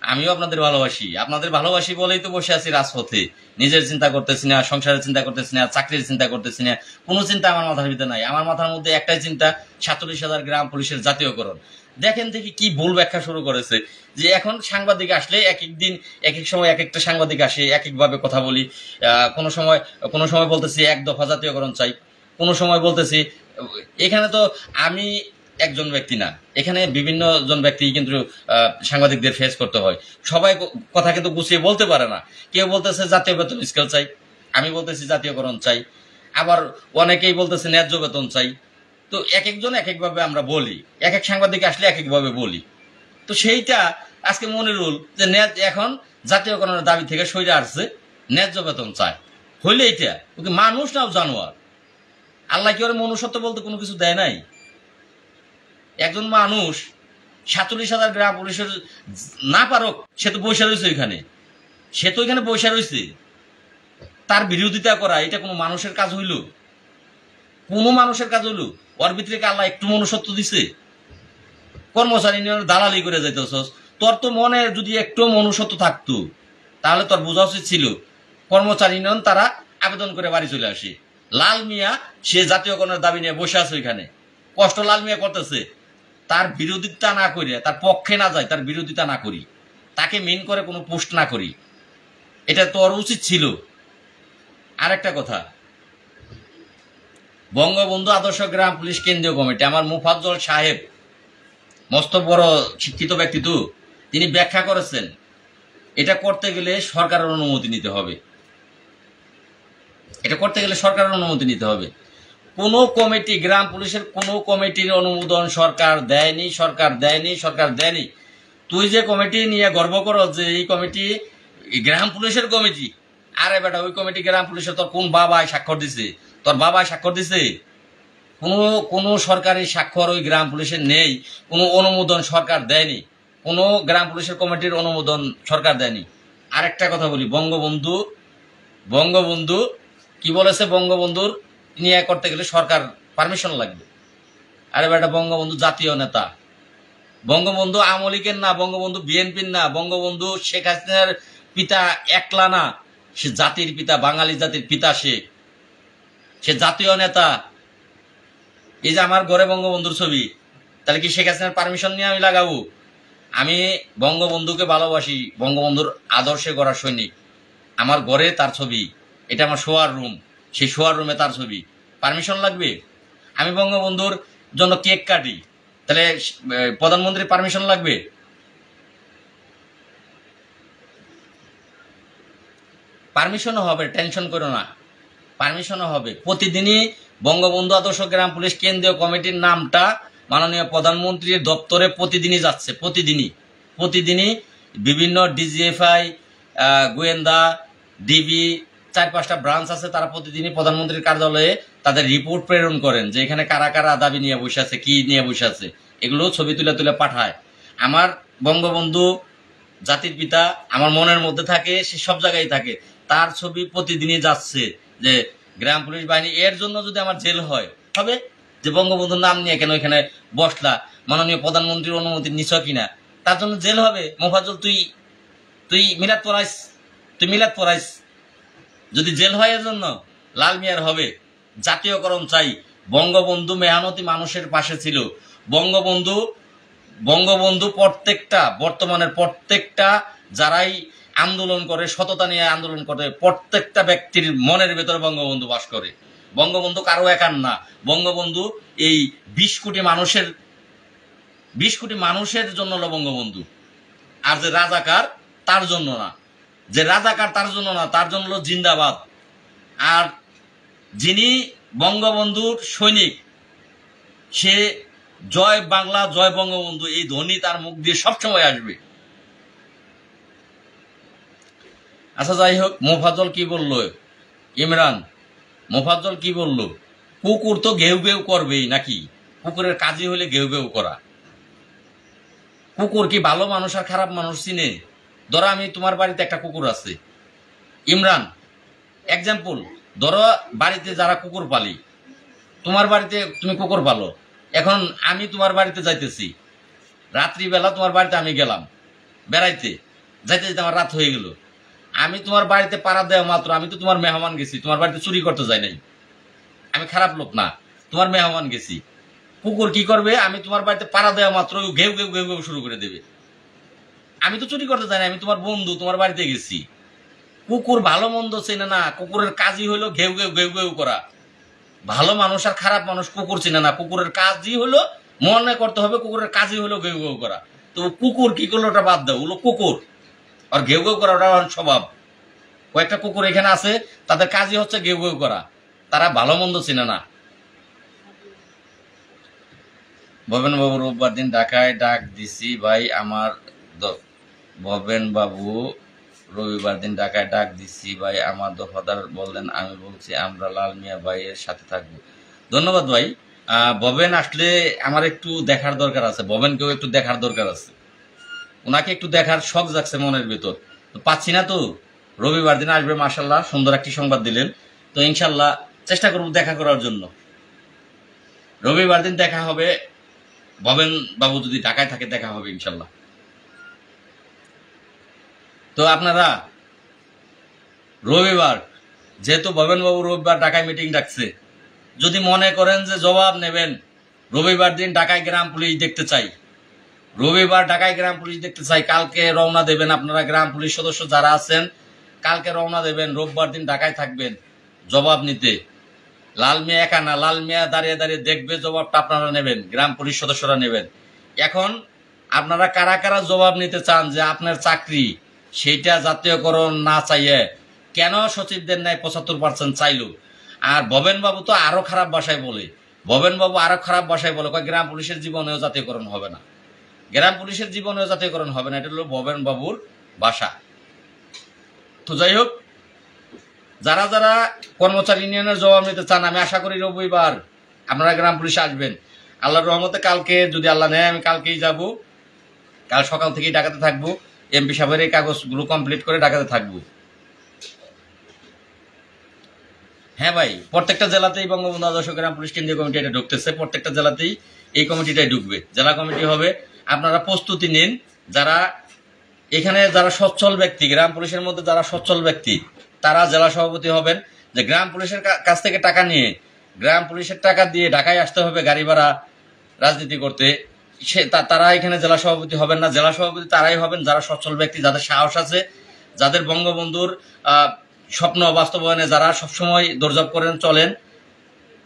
আমিও আপনাদের ভালোবাসি, আপনাদের ভালোবাসি বলেই তো বসে আছি রাজপথে। নিজের চিন্তা করতেছি না, সংসারের চিন্তা করতেছি না, চাকরির চিন্তা করতেছি না, কোনো চিন্তা আমার মাথার ভিতরে নাই। আমার মাথার মধ্যে একটাই চিন্তা, 47,000 গ্রাম পুলিশের জাতীয়করণ। দেখেন দেখি কি ভুল ব্যাখ্যা শুরু করেছে, যে এখন সাংবাদিক আসলে এক এক দিন এক এক সময় এক একটা সাংবাদিক আসে, এক একভাবে কথা বলি। কোনো সময় বলতেছি 1 দফা জাতীয়করণ চাই, কোনো সময় বলতেছি। এখানে তো আমি একজন ব্যক্তি না, এখানে বিভিন্ন জন ব্যক্তি কিন্তু সাংবাদিকদের ফেস করতে হয়। সবাই কথা কিন্তু গুছিয়ে বলতে পারে না। কেউ বলতেছে জাতীয় বেতন স্কেল চাই, আমি বলতেছি জাতীয়করণ চাই, আবার অনেকেই বলতেছে ন্যায্য বেতন চাই। তো এক একজন এক একভাবে আমরা বলি, এক এক সাংবাদিক আসলে এক একভাবে বলি। তো সেইটা আজকে মনিরুল যে এখন জাতীয়করণের দাবি থেকে সরে আসছে, ন্যায্য বেতন চায়, হইলে এইটা ওকে মানুষ নাও জানোয়ার। আল্লাহ কি ওর মনুষ্যত্ব বলতে কোনো কিছু দেয় নাই? একজন মানুষ 47,000 গ্রাম পুলিশের না পারক, সে তো বসে রয়েছে ওইখানে, সে তো ওইখানে বসে রয়েছে। তার বিরোধিতা করা এটা কোনো মানুষের কাজ হইল? কোনো মানুষের কাজ হইল? ওর ভিতরে কি আল্লাহ একটু মনুষ্যত্ব দিছে? কর্মচারী নিয়ে দালালি করে যাইতেছস। তোর তো মনে যদি একটু মনুষ্যত্ব থাকতো তাহলে তোর বোঝা উচিত ছিল কর্মচারী নিয়ন তারা আবেদন করে বাড়ি চলে আসে। লাল মিয়া সে জাতীয়করণের দাবি নিয়ে বসে আছে ওইখানে, কষ্ট লাল মিয়া করতেছে। তার বিরোধিতা না করি, তার পক্ষে না যায়, তার বিরোধিতা না করি, তাকে মেন করে কোনো পোস্ট না করি, এটা তোর উচিত ছিল। আরেকটা কথা, বঙ্গবন্ধু আদর্শ গ্রাম পুলিশ কেন্দ্রীয় কমিটি, আমার মুফাজ্জল সাহেব মস্ত বড় শিক্ষিত ব্যক্তি, তো তিনি ব্যাখ্যা করেছেন এটা করতে গেলে সরকারের অনুমতি নিতে হবে। এটা করতে গেলে সরকারের অনুমতি নিতে হবে। কোনো কমিটি, গ্রাম পুলিশের কোনো কমিটির অনুমোদন সরকার দেয়নি, সরকার দেয়নি, সরকার দেয়নি। তুই যে কমিটি নিয়ে গর্ব করো যে এই কমিটি গ্রাম পুলিশের কমিটি, আরে বেটা ওই কমিটি গ্রাম পুলিশের তোর কোন বাবায় স্বাক্ষর দিছে? তোর বাবায় স্বাক্ষর দিছে? কোনো সরকারি স্বাক্ষর ওই গ্রাম পুলিশের নেই, কোনো অনুমোদন সরকার দেয়নি, কোনো গ্রাম পুলিশের কমিটির অনুমোদন সরকার দেয়নি। আরেকটা কথা বলি, বঙ্গবন্ধু কি বলেছে? বঙ্গবন্ধুর নিয়ে করতে গেলে সরকার পারমিশন লাগবে। আরে বেটা বঙ্গবন্ধু জাতীয় নেতা, বঙ্গবন্ধু আওয়ামী লীগের না, বঙ্গবন্ধু বিএনপির না, বঙ্গবন্ধু শেখ হাসিনার পিতা একলা না, সে জাতির পিতা, বাঙালি জাতির পিতা, সে জাতীয় নেতা। এই যে আমার ঘরে বঙ্গবন্ধুর ছবি, তাহলে কি শেখ হাসিনার পারমিশন নিয়ে আমি লাগাবো? আমি বঙ্গবন্ধুকে ভালোবাসি, বঙ্গবন্ধুর আদর্শে গড়া সৈনিক। আমার ঘরে তার ছবি, এটা আমার শোয়ার রুম, সেই শোয়ার রুমে তার ছবি, পারমিশন লাগবে? আমি বঙ্গবন্ধুর জন্য কেক কাটি, তাহলে প্রধানমন্ত্রীর পারমিশন লাগবে? পারমিশনও হবে, টেনশন করো না, পারমিশনও হবে। প্রতিদিনই বঙ্গবন্ধু আদর্শ গ্রাম পুলিশ কেন্দ্রীয় কমিটির নামটা মাননীয় প্রধানমন্ত্রীর দপ্তরে প্রতিদিনই যাচ্ছে, প্রতিদিনই বিভিন্ন ডিজিএফআই, গোয়েন্দা, ডিবি, 4-5টা ব্রাঞ্চ আছে, তারা প্রতিদিনই প্রধানমন্ত্রীর কার্যালয়ে তাদের রিপোর্ট প্রেরণ করেন যে এখানে কারা কারা দাবি নিয়ে বসে আছে, কি নিয়ে বসে আছে, এগুলো ছবি তুলে তুলে পাঠায়। আমার বঙ্গবন্ধু জাতির পিতা আমার মনের মধ্যে থাকে, সে সব জায়গায় থাকে, তার ছবি প্রতিদিনই যাচ্ছে যে গ্রাম পুলিশ বাহিনী। এর জন্য যদি আমার জেল হয় হবে যে বঙ্গবন্ধুর নাম নিয়ে কেন এখানে বসলা, মাননীয় প্রধানমন্ত্রীর অনুমতি নিছ কিনা, তার জন্য জেল হবে। মোফাজ্জল তুই মিলাদ পড়াইস, যদি জেল হয় এর জন্য, লাল মিয়ার হবে। জাতীয়করণ চাই। বঙ্গবন্ধু মেহনতি মানুষের পাশে ছিল। বঙ্গবন্ধু প্রত্যেকটা, বর্তমানের প্রত্যেকটা যারাই আন্দোলন করে, সততা নিয়ে আন্দোলন করে, প্রত্যেকটা ব্যক্তির মনের ভেতরে বঙ্গবন্ধু বাস করে। বঙ্গবন্ধু কারো একার না, বঙ্গবন্ধু এই 20 কোটি মানুষের জন্য হলো বঙ্গবন্ধু। আর যে রাজাকার তার জন্য না, তার জন্য হলো জিন্দাবাদ। আর যিনি বঙ্গবন্ধুর সৈনিক, সে জয় বাংলা, জয় বঙ্গবন্ধু এই ধ্বনি তার মুখ দিয়ে সবসময় আসবে। আচ্ছা যাই হোক, মোফাজ্জল কি বললো, ইমরান, মোফাজ্জল কি বলল? কুকুর তো ঘেউ ঘেউ করবেই নাকি? কুকুরের কাজই হলে ঘেউ ঘেউ করা। কুকুর কি ভালো মানুষ আর খারাপ মানুষ চিনে? ধরো আমি তোমার বাড়িতে একটা কুকুর আছে, ইমরান এক্সাম্পল, ধরো বাড়িতে যারা কুকুর পালি, তোমার বাড়িতে তুমি কুকুর পালো, এখন আমি তোমার বাড়িতে যাইতেছি, রাত্রিবেলা তোমার বাড়িতে আমি গেলাম বেড়াইতে, যাইতে যেতে আমার রাত হয়ে গেল, আমি তোমার বাড়িতে পাড়া দেওয়া মাত্র আমি তো তোমার মেহমান গেছি, তোমার বাড়িতে চুরি করতে যাই নাই, আমি খারাপ লোক না, তোমার মেহমান গেছি। কুকুর কি করবে? আমি তোমার বাড়িতে পাড়া দেওয়া মাত্র ঘেউ ঘেউ ঘেউ ঘেউ শুরু করে দেবে। আমি তো চুরি করতে যাই না, আমি তোমার বন্ধু, তোমার বাড়িতে গেছি। কুকুর ভালো মন্দ চেনে না, কুকুরের কাজই হলো ঘেউ ঘেউ ঘেউ ঘেউ করা। ভালো মানুষ আর খারাপ মানুষ কুকুর চেনে না, কুকুরের কাজই হলো, মনে করতে হবে কুকুরের কাজই হলো ঘেউ ঘেউ করা। তো কুকুর কি করলো ওটা বাদ দাও, ওগুলো কুকুর, আর ঘেউ ঘেউ করা ওটা স্বভাব। কয়েকটা কুকুর এখানে আছে, তাদের কাজই হচ্ছে ঘেউ ঘেউ করা, তারা ভালো মন্দ চেনে না। ভবেন বাবু, রোববার দিন ঢাকায় ডাক দিছি ভাই আমার ভবেন বাবু, রবিবার দিন ঢাকায় ডাক দিছি ভাই, আমার দফাদার বললেন, আমি বলছি আমরা লাল মিয়া ভাইয়ের সাথে থাকবো। ধন্যবাদ ভাই। ভবেন আসলে আমার একটু দেখার দরকার আছে, ভবেনকেও একটু দেখার দরকার আছে, ওনাকে একটু দেখার শখ জাগছে মনের ভেতর, তো পাচ্ছি না। তো রবিবার দিন আসবে, মাশাল্লাহ সুন্দর একটি সংবাদ দিলেন, তো ইনশাল্লাহ চেষ্টা করব দেখা করার জন্য। রবিবার দিন দেখা হবে, ভবেন বাবু যদি ঢাকায় থাকে দেখা হবে ইনশাল্লাহ। তো আপনারা রবিবার, যেহেতু ভবেন বাবু রবিবার ঢাকায় মিটিং ডাকছে, যদি মনে করেন যে জবাব নেবেন, রবিবার দিন ঢাকায় গ্রাম পুলিশ দেখতে চাই, রবিবার ঢাকায় গ্রাম পুলিশ দেখতে চাই, কালকে রওনা দেবেন আপনারা, গ্রাম পুলিশ সদস্য যারা আছেন কালকে রওনা দেবেন, রোববার দিন ঢাকায় থাকবেন জবাব নিতে। লাল মিয়া একা না, লাল মিয়া দাঁড়িয়ে দাঁড়িয়ে দেখবে, জবাবটা আপনারা নেবেন, গ্রাম পুলিশ সদস্যরা নেবেন। এখন আপনারা কারা কারা জবাব নিতে চান যে আপনার চাকরি সেইটা জাতীয়করণ না চাইয়ে কেন সচিবদের ন্যায় 75% চাইলো? আর ভবেন বাবু তো আরো খারাপ ভাষায় বলে, ভবেন বাবু আরো খারাপ ভাষায় বলে, গ্রাম পুলিশের জীবনেও জাতীয়করণ হবে না, গ্রাম পুলিশের জীবনেও জাতীয়করণ হবে না, এটা হলো ভবেন বাবুর ভাষা। তো যাই হোক, যারা যারা কর্মচারী ইউনিয়নের জবাব নিতে চান, আমি আশা করি রবিবার আপনারা গ্রাম পুলিশে আসবেন। আল্লাহর রহমতে কালকে যদি আল্লাহ নেয় আমি কালকেই যাব, কাল সকাল থেকেই ঢাকাতে থাকবো, এমপি সাহেবের এই কাগজগুলো কমপ্লিট করে ঢাকাতে থাকবো। হ্যাঁ ভাই, প্রত্যেকটা জেলাতেই বঙ্গবন্ধু আদর্শ গ্রাম পুলিশ কেন্দ্রীয় কমিটি এটা ঢুকতেছে, প্রত্যেকটা জেলাতেই এই কমিটিটাই ঢুকবে, জেলা কমিটি হবে। আপনারা প্রস্তুতি নিন, যারা এখানে যারা সচ্ছল ব্যক্তি, গ্রাম পুলিশের মধ্যে যারা সচ্ছল ব্যক্তি তারা জেলা সভাপতি হবেন। যে গ্রাম পুলিশের কাছ থেকে টাকা নিয়ে, গ্রাম পুলিশের টাকা দিয়ে ঢাকায় আসতে হবে গাড়ি ভাড়া রাজনীতি করতে, তারা এখানে জেলা সভাপতি হবেন না। জেলা সভাপতি তারাই হবেন যারা সচ্ছল ব্যক্তি, যাদের সাহস আছে, যাদের বঙ্গবন্ধুর স্বপ্ন বাস্তবায়নে যারা সবসময় দৌড়ঝাঁপ করেন চলেন,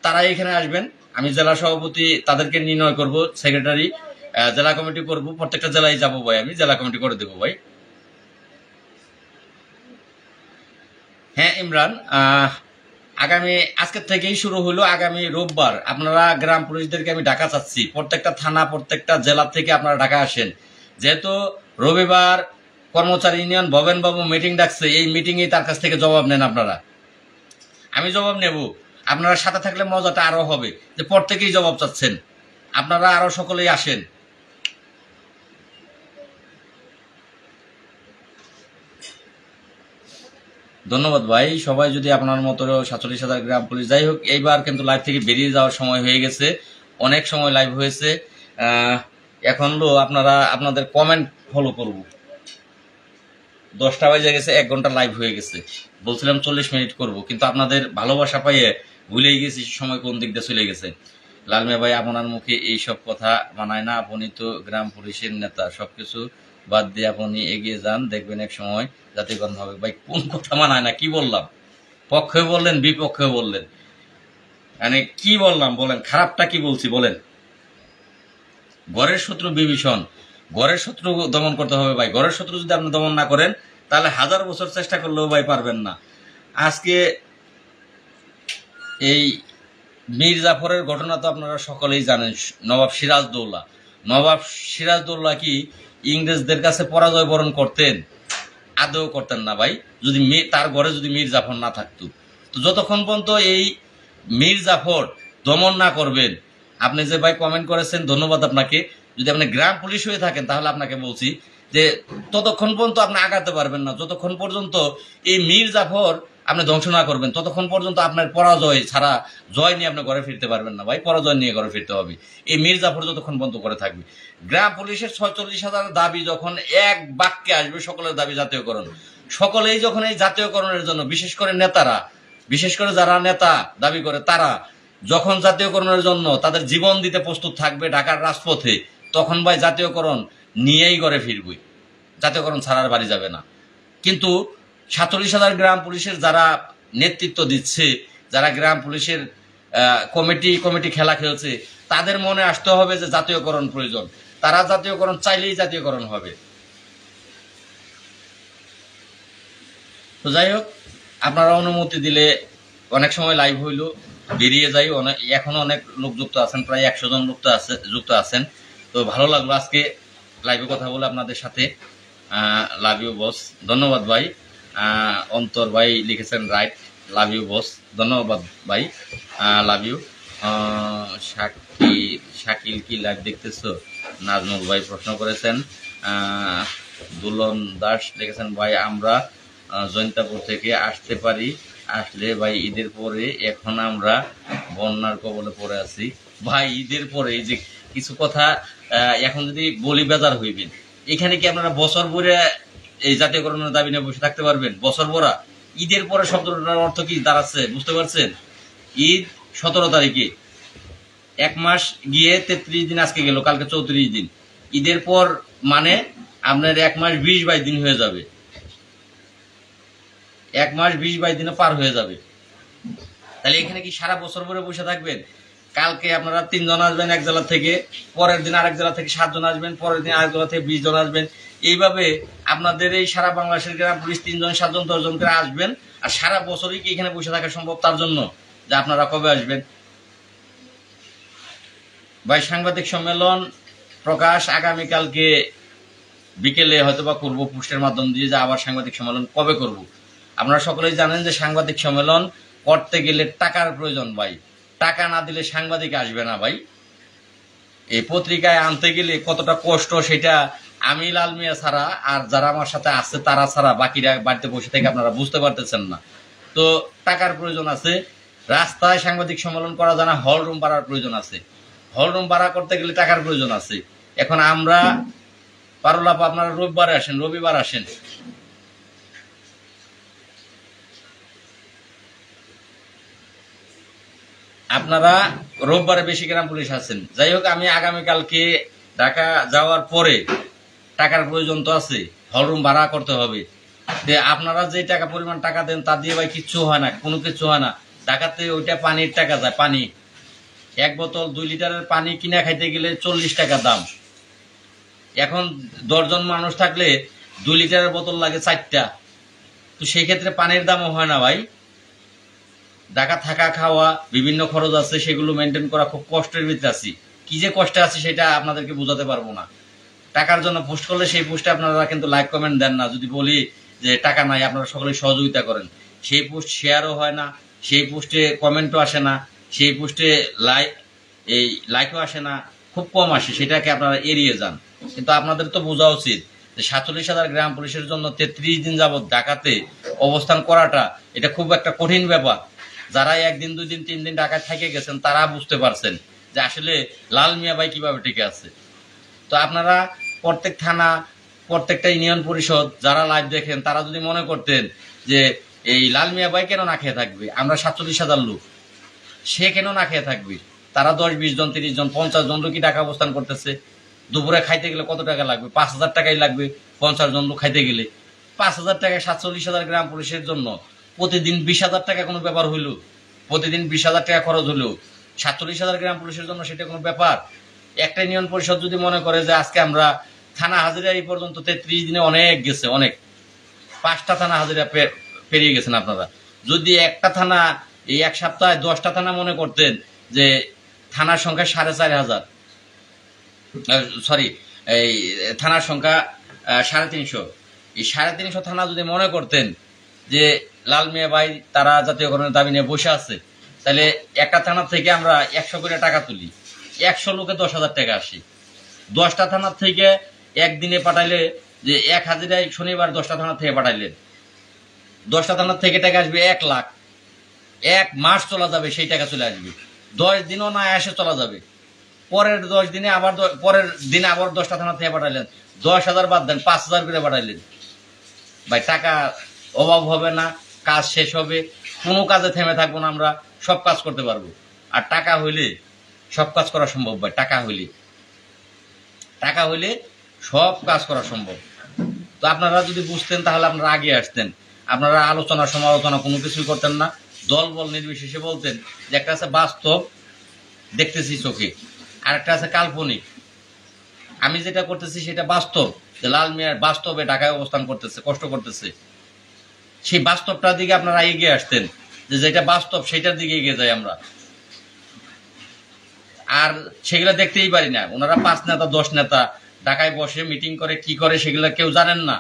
তারাই এখানে আসবেন। আমি জেলা সভাপতি তাদেরকে নির্ণয় করব, সেক্রেটারি জেলা কমিটি করব, প্রত্যেকটা জেলায় যাবো ভাই, আমি জেলা কমিটি করে দেবো ভাই। হ্যাঁ ইমরান, আগামী আজকের থেকেই শুরু হলো, আগামী রোববার আপনারা গ্রাম পুলিশদেরকে আমি ঢাকা চাচ্ছি, প্রত্যেকটা থানা প্রত্যেকটা জেলা থেকে আপনারা ঢাকা আসেন। যেহেতু রবিবার কর্মচারী ইউনিয়ন ভবেন বাবু মিটিং ডাকছে, এই মিটিংয়ে তার কাছ থেকে জবাব নেন আপনারা, আমি জবাব নেব। আপনারা সাথে থাকলে মজাটা আরো হবে, যে প্রত্যেকেই জবাব চাচ্ছেন, আপনারা আরো সকলেই আসেন। ধন্যবাদ ভাই। সবাই যদি আপনার মতো 47,000 গ্রাম পুলিশ, যাই হোক এইবার কিন্তু লাইভ থেকে বেরিয়ে যাওয়ার সময় হয়ে গেছে, অনেক সময় লাইভ হয়েছে, এখন হলো আপনারা আপনাদের কমেন্ট ফলো করব। 10টা বাজে গেছে, 1 ঘন্টা লাইভ হয়ে গেছে, বলছিলাম 40 মিনিট করব, কিন্তু আপনাদের ভালোবাসা পাইয়ে ভুলেই গেছি সময় কোন দিক দিয়ে চলে গেছে। লালমিয়া ভাই, আপনার মুখে এইসব কথা মানায় না, আপনি তো গ্রাম পুলিশের নেতা, সবকিছু বাদ দিয়ে আপনি এগিয়ে যান, দেখবেন এক সময় জাতীয়করণ হবে। ভাই কোন কথা মানায় না, কি বললাম? পক্ষে বললেন বিপক্ষে বললেন, মানে কি বললাম বলেন? খারাপটা কি বলছি বলেন? ঘরের শত্রু বিভীষণ, ঘরের শত্রু দমন করতে হবে ভাই। ঘরের শত্রু যদি আপনি দমন না করেন তাহলে 1000 বছর চেষ্টা করলেও ভাই পারবেন না। আজকে এই মীর জাফরের ঘটনা তো আপনারা সকলেই জানেন, নবাব সিরাজদৌল্লা। নবাব সিরাজদৌল্লা কি ইংরেজদের কাছে পরাজয় বরণ করতেন? আদৌ করতেন না ভাই, যদি তার ঘরে যদি মীর জাফর না থাকতো। তো যতক্ষণ পর্যন্ত এই মীর জাফর দমন না করবেন, আপনি যে ভাই কমেন্ট করেছেন ধন্যবাদ আপনাকে। যদি আপনি গ্রাম পুলিশ হয়ে থাকেন তাহলে আপনাকে বলছি যে ততক্ষণ পর্যন্ত আপনি আগাতে পারবেন না, যতক্ষণ পর্যন্ত এই মীর জাফর আপনি ধ্বংস না করবেন ততক্ষণ পর্যন্ত আপনার পরাজয় ছাড়া জয় নিয়ে আপনি ঘরে ফিরতে পারবেন না ভাই, পরাজয় নিয়ে ঘরে ফিরতে হবে। এই মীর জাফর যতক্ষণ পর্যন্ত করে থাকবে। গ্রাম পুলিশের 46,000 দাবি যখন এক বাক্যে আসবে, সকলের দাবি জাতীয়করণ, সকলেই যখন এই জাতীয়করণের জন্য, বিশেষ করে নেতারা, বিশেষ করে যারা নেতা দাবি করে তারা যখন জাতীয়করণের জন্য তাদের জীবন দিতে প্রস্তুত থাকবে ঢাকার রাজপথে, তখন ভাই জাতীয়করণ নিয়েই ঘরে ফিরবে, জাতীয়করণ ছাড়ার বাড়ি যাবে না। কিন্তু 47,000 গ্রাম পুলিশের যারা নেতৃত্ব দিচ্ছে, যারা গ্রাম পুলিশের কমিটি খেলা খেলছে, তাদের মনে আসতে হবে যে জাতীয়করণ প্রয়োজন। তারা জাতীয়করণ চাইলেই জাতীয়করণ হবে। তো যাই হোক, আপনারা অনুমতি দিলে অনেক সময় লাইভ হইল বেরিয়ে যাই, এখনো অনেক লোক যুক্ত আছেন, প্রায় 100 জন যুক্ত আছেন। তো ভালো লাগলো আজকে লাইভে কথা বলে আপনাদের সাথে। লাভ ইউ বস, ধন্যবাদ ভাই। অন্তর ভাই লিখেছেন রাইট, লাভ ইউ বস, ধন্যবাদ ভাই, লাভ ইউ। শাকিল কি লাইভ দেখতেছো? নাজমুল ভাই প্রশ্ন করেছেন। দুলন দাস লিখেছেন ভাই আমরা জৈন্তাপুর থেকে আসতে পারি, আসলে ভাই ঈদের পরে, এখন আমরা বন্যার কবলে পড়ে আছি। ভাই ঈদের পরে এই যে কিছু কথা এখন যদি বলি বেজার হইবেন, এখানে কি আপনারা বছর ভরে এই জাতীয়করণের দাবি নিয়ে বসে থাকতে পারবেন? বছর ভরা ঈদের পরে শব্দটার অর্থ কি দাঁড়াচ্ছে বুঝতে পারছেন? ঈদ 17 তারিখে, এক মাস গিয়ে 33 দিন আজকে গেল, কালকে 34 দিন। ঈদের পর মানে আপনার 1 মাস 20-22 দিন হয়ে যাবে, 1 মাস 20-22 দিনে পার হয়ে যাবে। তাহলে এখানে কি সারা বছর ভরে বসে থাকবেন? কালকে আপনারা 3 জন আসবেন এক জেলা থেকে, পরের দিন আরেক জেলা থেকে 7 জন আসবেন, পরের দিন আরেক জেলা থেকে 20 জন আসবেন। এইভাবে আপনাদের এই সারা বাংলাদেশের গ্রাম পুলিশ 3 জন 7 জন 10 জন করে আসবেন। আর সারা বছরই কি এখানে বসে থাকা সম্ভব তার জন্য যে আপনারা কবে আসবেন? ভাই সাংবাদিক সম্মেলন প্রকাশ আগামীকালকে বিকেলে হয়তোবা করবো পোস্টের মাধ্যম দিয়ে, যে আবার সাংবাদিক সম্মেলন কবে করব। আপনারা সকলেই জানেন যে সাংবাদিক সম্মেলন করতে গেলে টাকার প্রয়োজন ভাই, টাকা না দিলে সাংবাদিক আসবে না ভাই। এই পত্রিকায় আনতে গেলে কতটা কষ্ট সেটা আমি লাল মিয়া ছাড়া আর যারা আমার সাথে আছে তারা ছাড়া বাকিরা বাড়িতে বসে থেকে আপনারা বুঝতে পারতেছেন না। তো টাকার প্রয়োজন আছে, রাস্তায় সাংবাদিক সম্মেলন করা যায় না, হল রুম ভাড়ার প্রয়োজন আছে, হল রুম ভাড়া করতে গেলে টাকার প্রয়োজন আছে। এখন আমরা পারলাপ আপনারা রবিবার আসেন, আপনারা রোববারে বেশি গ্রাম পুলিশ আছেন। যাই হোক, আমি আগামীকালকে ঢাকা যাওয়ার পরে টাকার প্রয়োজন তো আছে, হলরুম ভাড়া করতে হবে। আপনারা যে টাকা পরিমাণ টাকা দেন তা দিয়ে ভাই কিচ্ছু হয় না, কোনো কিছু হয় না। ঢাকাতে ওইটা পানির টাকা যায়, পানি 1 বোতল 2 লিটারের পানি কিনা খাইতে গেলে 40 টাকা দাম। এখন 10 জন মানুষ থাকলে 2 লিটারের বোতল লাগে 4টা। তো সেই ক্ষেত্রে পানির দামও হয় না ভাই। ঢাকা থাকা খাওয়া বিভিন্ন খরচ আছে, সেগুলো মেনটেন করা খুব কষ্টের ভিতরে আছি। কি যে কষ্টে আছে সেটা আপনাদেরকে বোঝাতে পারবো না। টাকার জন্য পোস্ট করলে সেই পোস্টে আপনারা কিন্তু লাইক কমেন্ট দেন না। যদি বলি যে টাকা নাই, আপনারা সকলে সহযোগিতা করেন, সেই পোস্ট শেয়ারও হয় না, সেই পোস্টে কমেন্টও আসে না, সেই পোস্টে লাইকও আসে না, খুব কম আসে, সেটাকে আপনারা এড়িয়ে যান। কিন্তু আপনাদের তো বোঝা উচিত যে 47,000 গ্রাম পুলিশের জন্য 33 দিন যাবৎ ঢাকাতে অবস্থান করাটা এটা খুব একটা কঠিন ব্যাপার। যারা 1 দিন 2 দিন 3 দিন ঢাকায় থেকে গেছেন তারা বুঝতে পারছেন যে আসলে লাল মিয়া ভাই কিভাবে টিকে আছে। তো আপনারা প্রত্যেক থানা, প্রত্যেকটা ইউনিয়ন পরিষদ যারা লাইভ দেখেন তারা যদি মনে করতেন যে এই লাল মিয়া ভাই কেন না খেয়ে থাকবে, আমরা 47,000 লোক, সে কেন না খেয়ে থাকবে, তারা 10-20 জন 30 জন 50 জন লোকই ঢাকা অবস্থান করতেছে। দুপুরে খাইতে গেলে কত টাকা লাগবে? 5,000 টাকাই লাগবে 50 জন লোক খাইতে গেলে। 5,000 টাকায় 47,000 গ্রাম পুলিশের জন্য প্রতিদিন 20,000 টাকা কোনো ব্যাপার হইল? প্রতিদিন 20,000 টাকা খরচ হলো 47,000 গ্রাম পুলিশের জন্য, সেটা কোনো ব্যাপার? একটা ইউনিয়ন পরিষদ যদি মনে করে যে আজকে আমরা থানা হাজিরা এই পর্যন্ত 33 দিনে অনেক গেছে, অনেক 5টা থানা হাজিরা পেরিয়ে গেছেন আপনারা। যদি একটা থানা এই 1 সপ্তাহে 10টা থানা মনে করতেন যে থানার সংখ্যা 4,500, সরি এই থানার সংখ্যা 350, এই 350 থানা যদি মনে করতেন যে লাল মিয়া ভাই তারা জাতীয়করণের দাবি নিয়ে বসে আছে, তাহলে একটা থানা থেকে আমরা 100 করে টাকা তুলি, 100 লোকে 10,000 টাকা আসে। 10টা থানার থেকে একদিনে পাঠাইলে, যে 1 হাজারায় শনিবার 10টা থানার থেকে পাঠাইলেন, 10টা থানার থেকে টাকা আসবে 1 লাখ। 1 মাস চলা যাবে, সেই টাকা চলে আসবে। 10 দিনও না আসে চলা যাবে। পরের 10 দিনে আবার পরের দিনে আবার 10টা থানা থেকে পাঠাইলেন, 10,000 বাদ দেন, 5,000 করে পাঠাইলেন। ভাই টাকা অভাব হবে না, কাজ শেষ হবে, কোনো কাজে থেমে থাকবো না, আমরা সব কাজ করতে পারবো। আর টাকা হইলে সব কাজ করা সম্ভব ভাই। টাকা হইলে সব কাজ করা সম্ভব। তো আপনারা যদি বুঝতেন তাহলে আপনারা আগে আসতেন। আপনারা আলোচনা সমালোচনা কোনো কিছুই করতেন না, দল বল নির্বিশেষে বলতেন যে একটা আছে বাস্তব দেখতেছি চোখে, আর একটা আছে কাল্পনিক। আমি যেটা করতেছি সেটা বাস্তব, যে লাল মিয়ার বাস্তবে ঢাকায় অবস্থান করতেছে, কষ্ট করতেছে। সেই বাস্তবটার দিকে আপনারা এগিয়ে আসতেন, যে যেটা বাস্তব সেটার দিকে এগিয়ে যাই আমরা। আর সেগুলা দেখতেই পারি না। ওনারা 5 নেতা 10 নেতা ঢাকায় বসে মিটিং করে, কি করে সেগুলা কেউ জানেন না।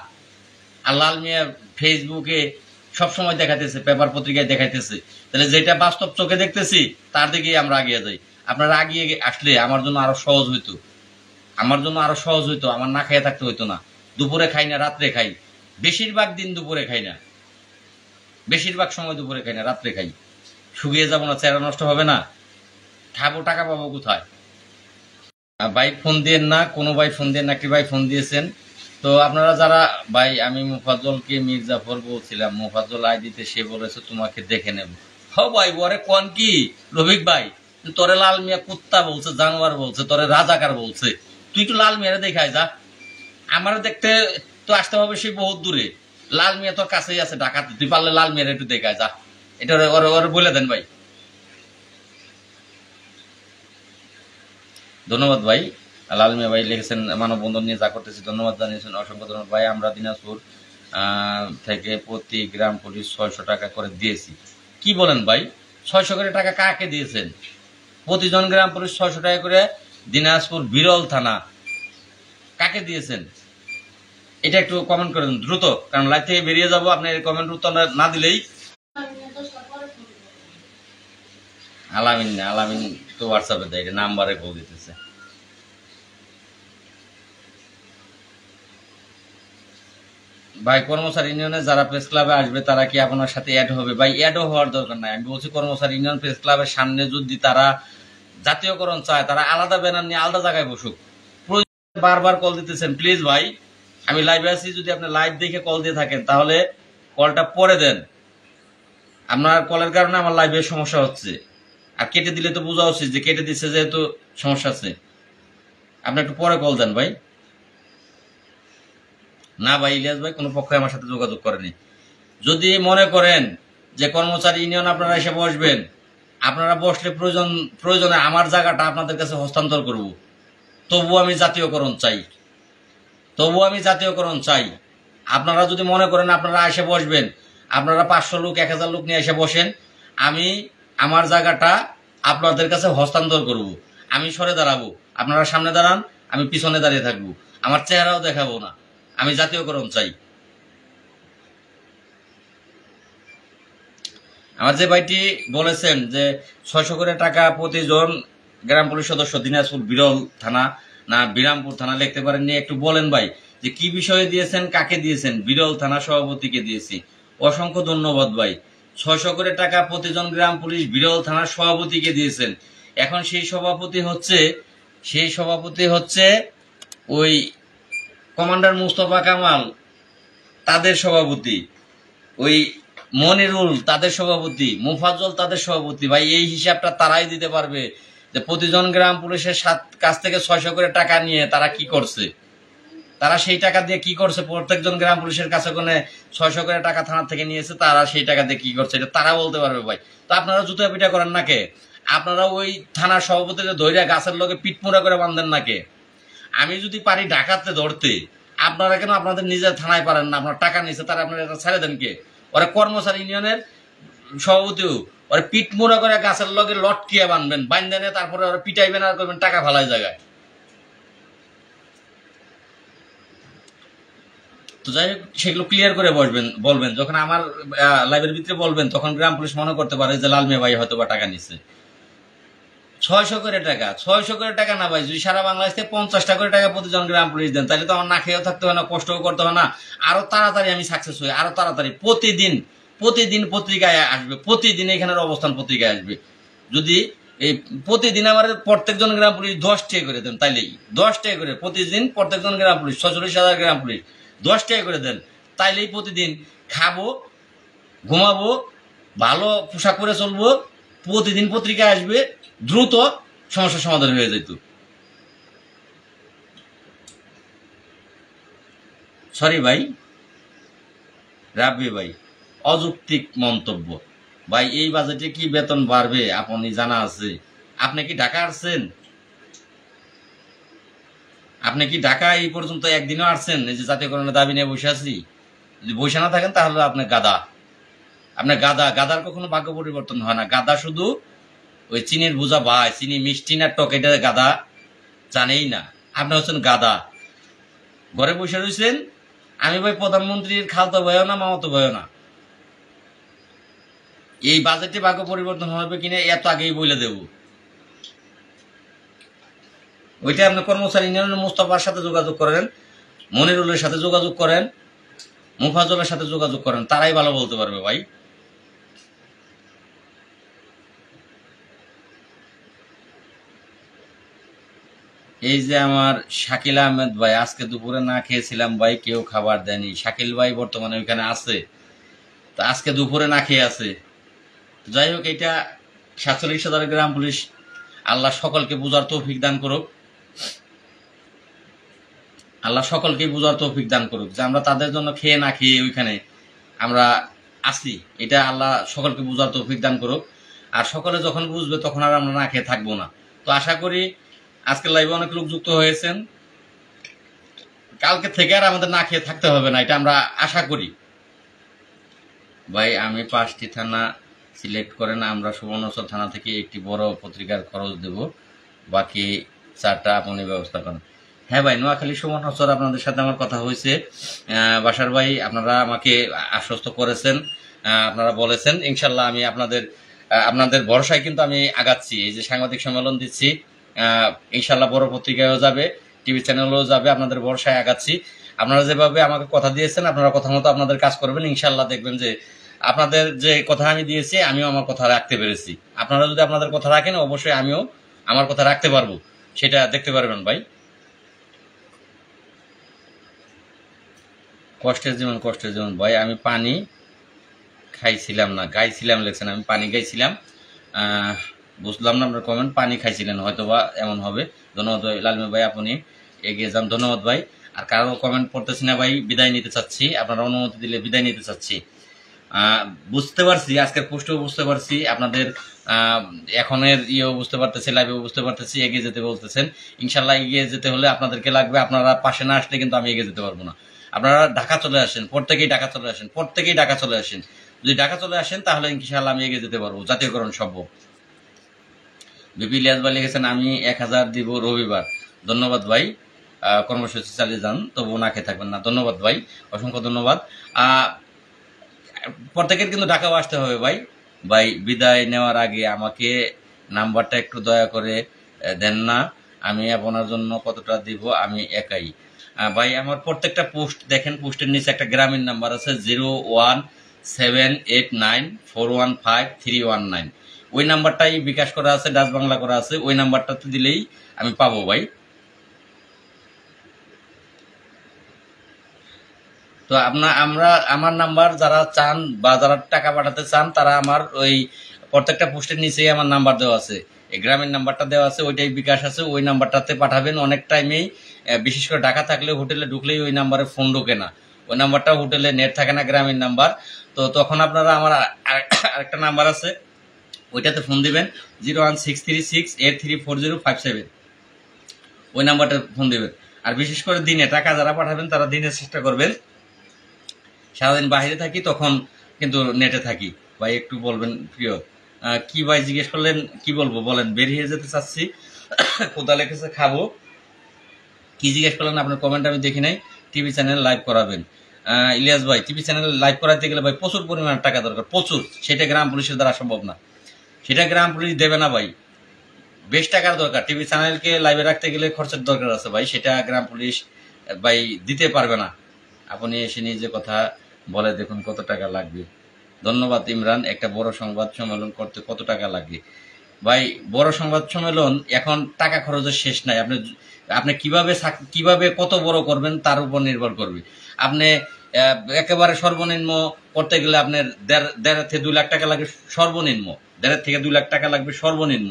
আর লাল মিয়া ফেসবুকে সবসময় দেখাইতেছে, পেপার পত্রিকায় দেখাইতেছে। তাহলে যেটা বাস্তব চোখে দেখতেছি তার দিকেই আমরা আগিয়ে যাই। আপনারা আগিয়ে আসলে আমার জন্য আরো সহজ হইতো, আমার না খেয়ে থাকতে হইতো না। দুপুরে খাই না, রাত্রে খাই। বেশিরভাগ দিন দুপুরে খাই না, বেশিরভাগ সময় দুপুরে খাই না, রাত্রে খাই। শুকিয়ে যাবো না, চেহারা নষ্ট হবে না, খাবো, টাকা পাবো কোথায়? ভাই ফোন দিয়েন না, কোনো ভাই ফোন দিয়েন না। একটি ভাই ফোন দিয়েছেন। তো আপনারা যারা ভাই, আমি মুফাজ্জলকে মির্জাফর বলছিলাম, মুফাজ্জল আইডিতে সে বলেছে তোমাকে দেখে নেব। হ ভাই, ওরে কোন কি রফিক ভাই, তোরে লাল মিয়া কুত্তা বলছে, জানোয়ার বলছে, তোরে রাজাকার বলছে। তুই একটু লাল মিয়ারে দেখায় যা। আমার দেখতে তো আসতে হবে সেই বহুত দূরে। লাল মিয়া তোর কাছেই আছে ঢাকাতে, তুই পারলে লাল মিয়ারে একটু দেখায় যা। এটা ওরে বলে দেন ভাই। ধন্যবাদ ভাই। লাল মিয়া ভাই লিখেছেন মানববন্ধন নিয়ে যা করতেছি, ধন্যবাদ জানিয়েছেন, অসংখ্য ধন্যবাদ ভাই। আমরা দিনাজপুর থেকে প্রতি গ্রাম পুলিশ 600 টাকা করে দিয়েছি। কি বলেন ভাই, 600 করে টাকা কাকে দিয়েছেন? প্রতিজন গ্রাম পুলিশ 600 টাকা করে। দিনাজপুর বিরল থানা কাকে দিয়েছেন? এটা একটু কমেন্ট করেন দ্রুত, কারণ লাইভ থেকে বেরিয়ে যাবো। আপনি কমেন্ট উত্তর না দিলেই। আলামিন তো হোয়াটসঅ্যাপে দেয়, এটা নাম্বারে কল দিতেছে। ভাই কর্মচারী ইউনিয়নে যারা প্রেস ক্লাবে আসবে তারা কি আপনার সাথে অ্যাড হবে? ভাই অ্যাডও হওয়ার দরকার নাই। আমি বলছি কর্মচারী ইউনিয়ন প্রেস ক্লাবের সামনে যদি তারা জাতীয়করণ চায়, তারা আলাদা ব্যানার নিয়ে আলাদা জায়গায় বসুক। বারবার কল দিতেছেন, প্লিজ ভাই, আমি লাইভে আছি, যদি আপনি লাইভ দেখে কল দিয়ে থাকেন তাহলে কলটা পরে দেন। আপনার কলের কারণে আমার লাইভে সমস্যা হচ্ছে। আর কেটে দিলে তো বোঝা উচিত যে কেটে দিচ্ছে, যেহেতু সমস্যা আছে। আপনি একটু পরে কল দেন ভাই। না ভাই, ইলিয়াস ভাই কোনো পক্ষে আমার সাথে যোগাযোগ করেনি। যদি মনে করেন যে কর্মচারী ইউনিয়ন আপনারা এসে বসবেন, আপনারা বসলে প্রয়োজনে আমার জায়গাটা আপনাদের কাছে হস্তান্তর করব। তবু আমি জাতীয়করণ চাই। আপনারা যদি মনে করেন আপনারা এসে বসবেন, আপনারা 500 লোক 1000 লোক নিয়ে এসে বসেন, আমি আমার জায়গাটা আপনাদের কাছে হস্তান্তর করব। আমি সরে দাঁড়াবো, আপনারা সামনে দাঁড়ান, আমি পিছনে দাঁড়িয়ে থাকবো, আমার চেহারাও দেখাবো না। আমি জাতীয়করণ চাই। আমার যে ভাইটি বলেছেন যে 600 করে টাকা প্রতিজন গ্রাম পুলিশ সদস্য, দিনাজপুর বিরল থানা না বিরামপুর থানা লিখতে পারেননি, একটু বলেন ভাই যে কি বিষয়ে দিয়েছেন, কাকে দিয়েছেন? বিরল থানা সভাপতিকে দিয়েছি। অসংখ্য ধন্যবাদ ভাই। 600 করে টাকা প্রতিজন গ্রাম পুলিশ বিরল থানার সভাপতিকে দিয়েছেন। এখন সেই সভাপতি হচ্ছে ওই কমান্ডার মুস্তফা কামাল, তাদের সভাপতি, ওই মনিরুল তাদের সভাপতি, মুফাজ্জল তাদের সভাপতি। ভাই এই হিসাবটা তারাই দিতে পারবে যে প্রতিজন গ্রাম পুলিশের কাছ থেকে 600 করে টাকা নিয়ে তারা কি করছে, তারা সেই টাকা দিয়ে কি করছে। প্রত্যেকজন গ্রাম পুলিশের কাছে কোনে 600 করে টাকা থানা থেকে নিয়েছে, তারা সেই টাকা দিয়ে কি করছে এটা তারা বলতে পারবে ভাই। তো আপনারা জুতা পিটা করেন না কে? আপনারা ওই থানার সভাপতিকে ধৈর্য গাছের লোকে পিটমুড়া করে বাঁধেন না কে? আমি যদি পারি ডাকাতে ধরতে, আপনারা কেন আপনাদের নিজের থানায় পারেন না? আপনার টাকা নিয়েছে, তারা আপনারা এটা ছেড়ে দেন কে? ওরা কর্মচারী ইউনিয়নের সভাপতিও ওরা পিটমুড়া করে গাছের লগে লটকিয়া বানবেন, বান্ধেন, তারপরে ওরা পিটাইবেন আর করবেন টাকা ফালাই জায়গায়। তো যাই হোক, সেগুলো ক্লিয়ার করে বলবেন। যখন আমার লাইভের ভিতরে বলবেন, তখন গ্রাম পুলিশ মনে করতে পারে যে লাল মিয়া ভাই হয়তো বা টাকা নিচ্ছে। 600 করে টাকা, 600 করে টাকা না ভাই, যদি সারা বাংলাদেশে 50টা করে টাকা প্রতিজন গ্রাম পুলিশ দেন, তাহলে তো আমার না খেয়েও থাকতে হয় না, কষ্টও করতে হয় না, আরো তাড়াতাড়ি আমি সাকসেস হই, আরো তাড়াতাড়ি। প্রতিদিন প্রতিদিন পত্রিকায় আসবে, প্রতিদিন এখানের অবস্থান পত্রিকায় আসবে। যদি এই প্রতিদিন আমার প্রত্যেকজন গ্রাম পুলিশ 10 টাকা করে দেন, তাইলেই 10 টাকা করে প্রতিদিন প্রত্যেকজন গ্রাম পুলিশ, 46,000 গ্রাম পুলিশ 10 টাকা করে দেন, তাইলেই প্রতিদিন খাবো, ঘুমাবো, ভালো পোশাক পরে চলবো, প্রতিদিন পত্রিকায় আসবে, দ্রুত সমস্যার সমাধান হয়ে যেত। সরি ভাই, রাব্বি ভাই, অযৌক্তিক মন্তব্য ভাই। এই বাজেটে কি বেতন বাড়বে আপনি জানা আছে? আপনি কি ঢাকা আসছেন? আপনি কি ঢাকা এই পর্যন্ত একদিনও আসছেন? এই যে জাতীয়করণের দাবি নিয়ে বসে আছি, যদি বসে না থাকেন তাহলে আপনি গাদা। আপনার গাদার কখনো ভাগ্য পরিবর্তন হয় না। গাদা শুধু ওই চিনির বোঝা ভাই, চিনি মিষ্টি না টক, এটা গাদা জানেই না। আপনি হচ্ছেন গাদা, ঘরে বসে রয়েছেন। আমি ভাই প্রধানমন্ত্রীর খালতো ভাইও না, মামাতো ভাইও না। এই বাজেটে ভাগ্য পরিবর্তন হবে কিনা এত আগেই বলে দেব। ওইটা আপনি কর্মচারী ইউনিয়নের মুস্তাফার সাথে যোগাযোগ করেন, মনিরুলের সাথে যোগাযোগ করেন, মুফাজলের সাথে যোগাযোগ করেন, তারাই ভালো বলতে পারবে ভাই। এই যে আমার শাকিল আহমেদ ভাই, আজকে দুপুরে না খেয়েছিলাম ভাই, কেউ খাবার দেয়নি। শাকিল ভাই বর্তমানে ওইখানে আছে, তো আজকে দুপুরে না খেয়ে আছে। যাই হোক, এটা 47,000 গ্রাম পুলিশ, আল্লাহ সকলকে বুঝার তৌফিক দান করুক। আল্লাহ সকলকে বুঝার তৌফিক দান করুক যে আমরা তাদের জন্য খেয়ে না খেয়ে ওইখানে আমরা আসি। এটা আল্লাহ সকলকে বুঝার তৌফিক দান করুক। আর সকলে যখন বুঝবে তখন আর আমরা না খেয়ে থাকবো না। তো আশা করি আজকের লাইভে অনেক লোক যুক্ত হয়েছেন, কালকে থেকে আর আমাদের না খেয়ে থাকতে হবে না, এটা আমরা আশা করি। ভাই আমি 5টি থানা সিলেক্ট করেন, আমরা সুবর্ণচর থানা থেকে একটি বড় পত্রিকার খরচ দেব, বাকি 4টা আপনি ব্যবস্থা করেন। হ্যাঁ ভাই, নোয়াখালী সুবর্ণচর আপনাদের সাথে আমার কথা হয়েছে। বাসার ভাই, আপনারা আমাকে আশ্বস্ত করেছেন, আপনারা বলেছেন, ইনশাল্লাহ আমি আপনাদের ভরসায় কিন্তু আমি আগাচ্ছি। এই যে সাংবাদিক সম্মেলন দিচ্ছি, ইনশাল্লাহ বড় পত্রিকায়ও যাবে, টিভি চ্যানেলেও যাবে, আপনাদের ভরসায় আগাচ্ছি। আপনারা যেভাবে আমাকে কথা দিয়েছেন, আপনারা কথা মতো আপনাদের কাজ করবেন, ইনশাল্লাহ দেখবেন যে আপনাদের যে কথা আমি দিয়েছি আমিও আমার কথা রাখতে পেরেছি। আপনারা যদি আপনাদের কথা রাখেন, অবশ্যই আমিও আমার কথা রাখতে পারবো, সেটা দেখতে পারবেন ভাই। কষ্টের জীবন, কষ্টের জীবন ভাই, আমি পানি খাইছিলাম না, গাইছিলাম লেখছেন, আমি পানি গাইছিলাম। বুঝলাম না আপনার কমেন্ট, পানি খাইছিলেন হয়তো বা এমন হবে। ধন্যবাদ ভাই, লালমি ভাই আপনি এগিয়ে যান, ধন্যবাদ ভাই। আর কারো কমেন্ট পড়তেছি না ভাই, বিদায় নিতে চাচ্ছি, আপনারা অনুমতি দিলে বিদায় নিতে চাচ্ছি। বুঝতে পারছি, আজকের পোস্টেও বুঝতে পারছি, আপনাদের এখনের ইয়েও বুঝতে পারতেছি, লাইভেও বুঝতে পারতেছি, এগিয়ে যেতে বলতেছেন। ইনশাল্লাহ এগিয়ে যেতে হলে আপনাদেরকে লাগবে, আপনারা পাশে না আসলে কিন্তু আমি এগিয়ে যেতে পারবো না। আপনারা ঢাকা চলে আসেন, প্রত্যেকেই ঢাকা চলে আসেন, প্রত্যেকেই ঢাকা চলে আসেন। যদি ঢাকা চলে আসেন তাহলে ইনশাল্লাহ আমি এগিয়ে যেতে পারবো, জাতীয়করণ সভ্য। বিপি ইলিয়াস ভাই লিখেছেন আমি 1000 দিব রবিবার। ধন্যবাদ ভাই, কর্মসূচি চালিয়ে যান, তবুও না খেয়ে থাকবেন না। ধন্যবাদ ভাই, অসংখ্য ধন্যবাদ। প্রত্যেকের কিন্তু ঢাকাও আসতে হবে ভাই। ভাই বিদায় নেওয়ার আগে আমাকে নাম্বারটা একটু দয়া করে দেন না, আমি আপনার জন্য কতটা দিব আমি একাই। ভাই আমার প্রত্যেকটা পোস্ট দেখেন, পোস্টের নিচে একটা গ্রামীণ নাম্বার আছে 01789415319, ওই নাম্বারটাই বিকাশ করা আছে, ডাচ বাংলা করা আছে, ওই নাম্বারটাতে দিলেই আমি পাবো ভাই। তো আমার নাম্বার যারা চান বা যারা টাকা পাঠাতে চান, তারা আমার ওই প্রত্যেকটা পোস্টের নিচেই আমার নাম্বার দেওয়া আছে, এই গ্রামের নাম্বারটা দেওয়া আছে, ওইটাই বিকাশ আছে, ওই নাম্বারটাতে পাঠাবেন। অনেক টাইমেই বিশেষ করে ঢাকা থাকলে হোটেলে ঢুকলেই ওই নাম্বারে ফোন ঢোকে না, ওই নাম্বারটা হোটেলে নেট থাকে না, গ্রামীণ নাম্বার। তো তখন আপনারা আমার আরেকটা নাম্বার আছে, ওইটাতে ফোন দিবেন, 01636834057, ওই নাম্বারটা ফোন দিবেন। আর বিশেষ করে দিনে টাকা যারা পাঠাবেন তারা দিনে চেষ্টা করবেন, সারাদিন বাইরে থাকি তখন কিন্তু নেটে থাকি। ভাই একটু বলবেন প্রিয়, কি ভাই জিজ্ঞেস করলেন, কি বলবো বলেন, বেরিয়ে যেতে চাচ্ছি, কোথা লেখেছে খাবো, কি জিজ্ঞেস করলেন আপনার কমেন্ট আমি দেখি নাই। টিভি চ্যানেল লাইভ করাবেন, ইলিয়াস ভাই, টিভি চ্যানেল লাইভ করাতে গেলে ভাই প্রচুর পরিমাণ টাকা দরকার, প্রচুর। সেটা গ্রাম পুলিশের দ্বারা সম্ভব না, সেটা গ্রাম পুলিশ দেবে না ভাই। বেশ টাকার দরকার, টিভি চ্যানেলকে লাইভে রাখতে গেলে খরচের দরকার আছে ভাই, সেটা গ্রাম পুলিশ ভাই দিতে পারবে না। আপনি এসে নিজে কথা বলে দেখুন কত টাকা লাগবে। ধন্যবাদ ইমরান। একটা বড় সংবাদ সম্মেলন করতে কত টাকা লাগে ভাই? বড় সংবাদ সম্মেলন এখন টাকা খরচের শেষ নাই। আপনি আপনি কিভাবে কত বড় করবেন তার উপর নির্ভর করবে। আপনি একেবারে সর্বনিম্ন করতে গেলে আপনার দেড় থেকে 2 লাখ টাকা লাগবে সর্বনিম্ন, 1.5 থেকে 2 লাখ টাকা লাগবে সর্বনিম্ন।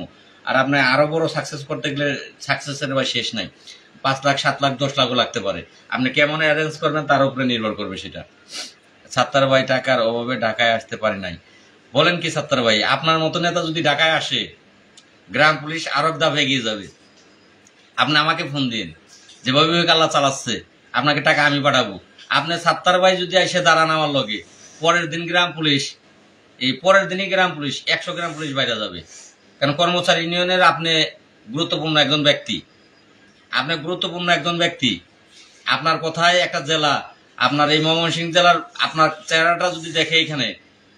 আর আপনি আরো বড় সাকসেস করতে গেলে সাকসেসের ভাই শেষ নাই, 5 লাখ 7 লাখ 10 লাখও লাগতে পারে। আপনি কেমন অ্যারেঞ্জ করবেন তার উপরে নির্ভর করবে সেটা। সাত্তার ভাই, টাকার অভাবে ঢাকায় আসতে পারি নাই। বলেন কি সাত্তার ভাই? আপনার মতো নেতা যদি ঢাকায় আসে, গ্রাম পুলিশ আরো ধাপ এগিয়ে যাবে। আপনি আমাকে ফোন দিন, যেভাবে আল্লাহ চালাচ্ছে আপনাকে টাকা আমি পাঠাবো। আপনি সাত্তার ভাই যদি এসে দাঁড়ান আমার লগে, পরের দিন গ্রাম পুলিশ, এই পরের দিনই গ্রাম পুলিশ 100 গ্রাম পুলিশ বাইরে যাবে। কারণ কর্মচারী ইউনিয়নের আপনি গুরুত্বপূর্ণ একজন ব্যক্তি, আপনার কথায় একটা জেলা, আপনার এই ময়মনসিংহ জেলার আপনার চেহারাটা যদি দেখে, এখানে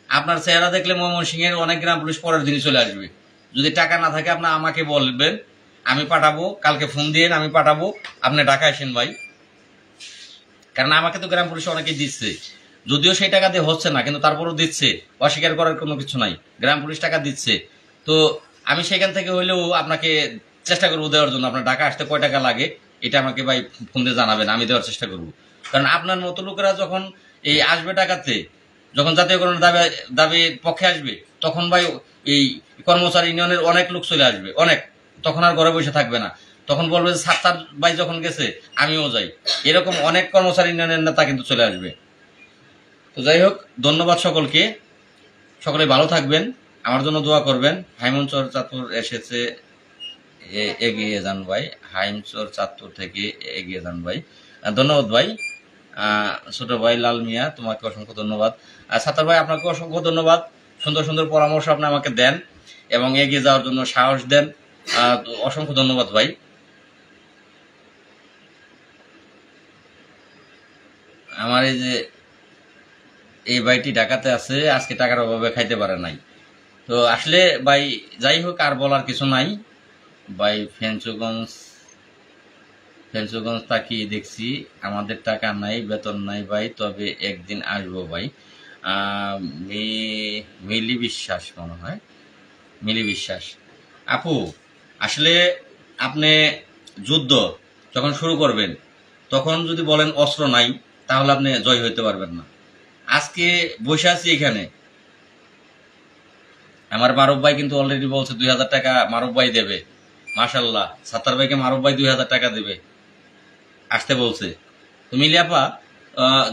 আপনার চেহারা দেখলে ময়মনসিংহের অনেক গ্রাম পুলিশ পরের দিনই চলে আসবে। যদি টাকা না থাকে আপনার আমাকে বলবেন, আমি পাঠাবো। কালকে ফোন দিয়ে আমি পাঠাবো, আপনি ঢাকা আসেন ভাই। কারণ আমাকে তো গ্রাম পুলিশ অনেকেই দিচ্ছে, যদিও সেই টাকা দিয়ে হচ্ছে না, কিন্তু তারপরও দিচ্ছে, অস্বীকার করার কোনো কিছু নাই। গ্রাম পুলিশ টাকা দিচ্ছে, তো আমি সেখান থেকে হইলেও আপনাকে চেষ্টা করবো দেওয়ার জন্য। আপনার ঢাকা আসতে কয় টাকা লাগে এটা আমাকে ভাই ফোন দিয়ে জানাবেন, আমি দেওয়ার চেষ্টা করবো। কারণ আপনার মতো লোকেরা যখন এই আসবে টাকাতে, যখন জাতীয়করণের দাবির পক্ষে আসবে, তখন ভাই এই কর্মচারী ইউনিয়নের অনেক লোক চলে আসবে, অনেক। তখন আর ঘরে বসে থাকবে না, তখন বলবে যে সাত্তার ভাই যখন গেছে আমিও যাই। এরকম অনেক কর্মচারী ইউনিয়নের নেতা কিন্তু চলে আসবে। তো যাই হোক, ধন্যবাদ সকলকে, সকলে ভালো থাকবেন, আমার জন্য দোয়া করবেন। হাইমনচর চাঁদপুর এসেছে, এগিয়ে যান ভাই। হাইমচর চাঁদপুর থেকে এগিয়ে যান ভাই, ধন্যবাদ ভাই। ছোট ভাই লাল মিয়া, তোমাকে অসংখ্য ধন্যবাদ। সাত্তার ভাই, আপনাকে অসংখ্য ধন্যবাদ। সুন্দর সুন্দর পরামর্শ আপনি আমাকে দেন এবং এগিয়ে যাওয়ার জন্য সাহস দেন। অসংখ্য ধন্যবাদ ভাই। আমার এই ভাইটি ঢাকাতে আছে, আজকে টাকার অভাবে খাইতে পারে নাই। তো আসলে ভাই যাই হোক, আর বলার কিছু নাই ভাই। ফেঞ্চুগঞ্জ তাকিয়ে দেখছি, আমাদের টাকা নাই, বেতন নাই ভাই, তবে একদিন আসবো ভাই। মিলি বিশ্বাস, মনে হয় মিলি বিশ্বাস। আপু, আসলে আপনি যুদ্ধ যখন শুরু করবেন, তখন যদি বলেন অস্ত্র নাই, তাহলে আপনি জয় হইতে পারবেন না। আজকে বসে আছি এখানে, আমার মারুফ ভাই কিন্তু অলরেডি বলছে 2000 টাকা মারুফ ভাই দেবে। মাশাল্লাহ, সাত্তার ভাইকে মারুফ ভাই 2000 টাকা দেবে, আসতে বলছে। তো মিলিয়াপা,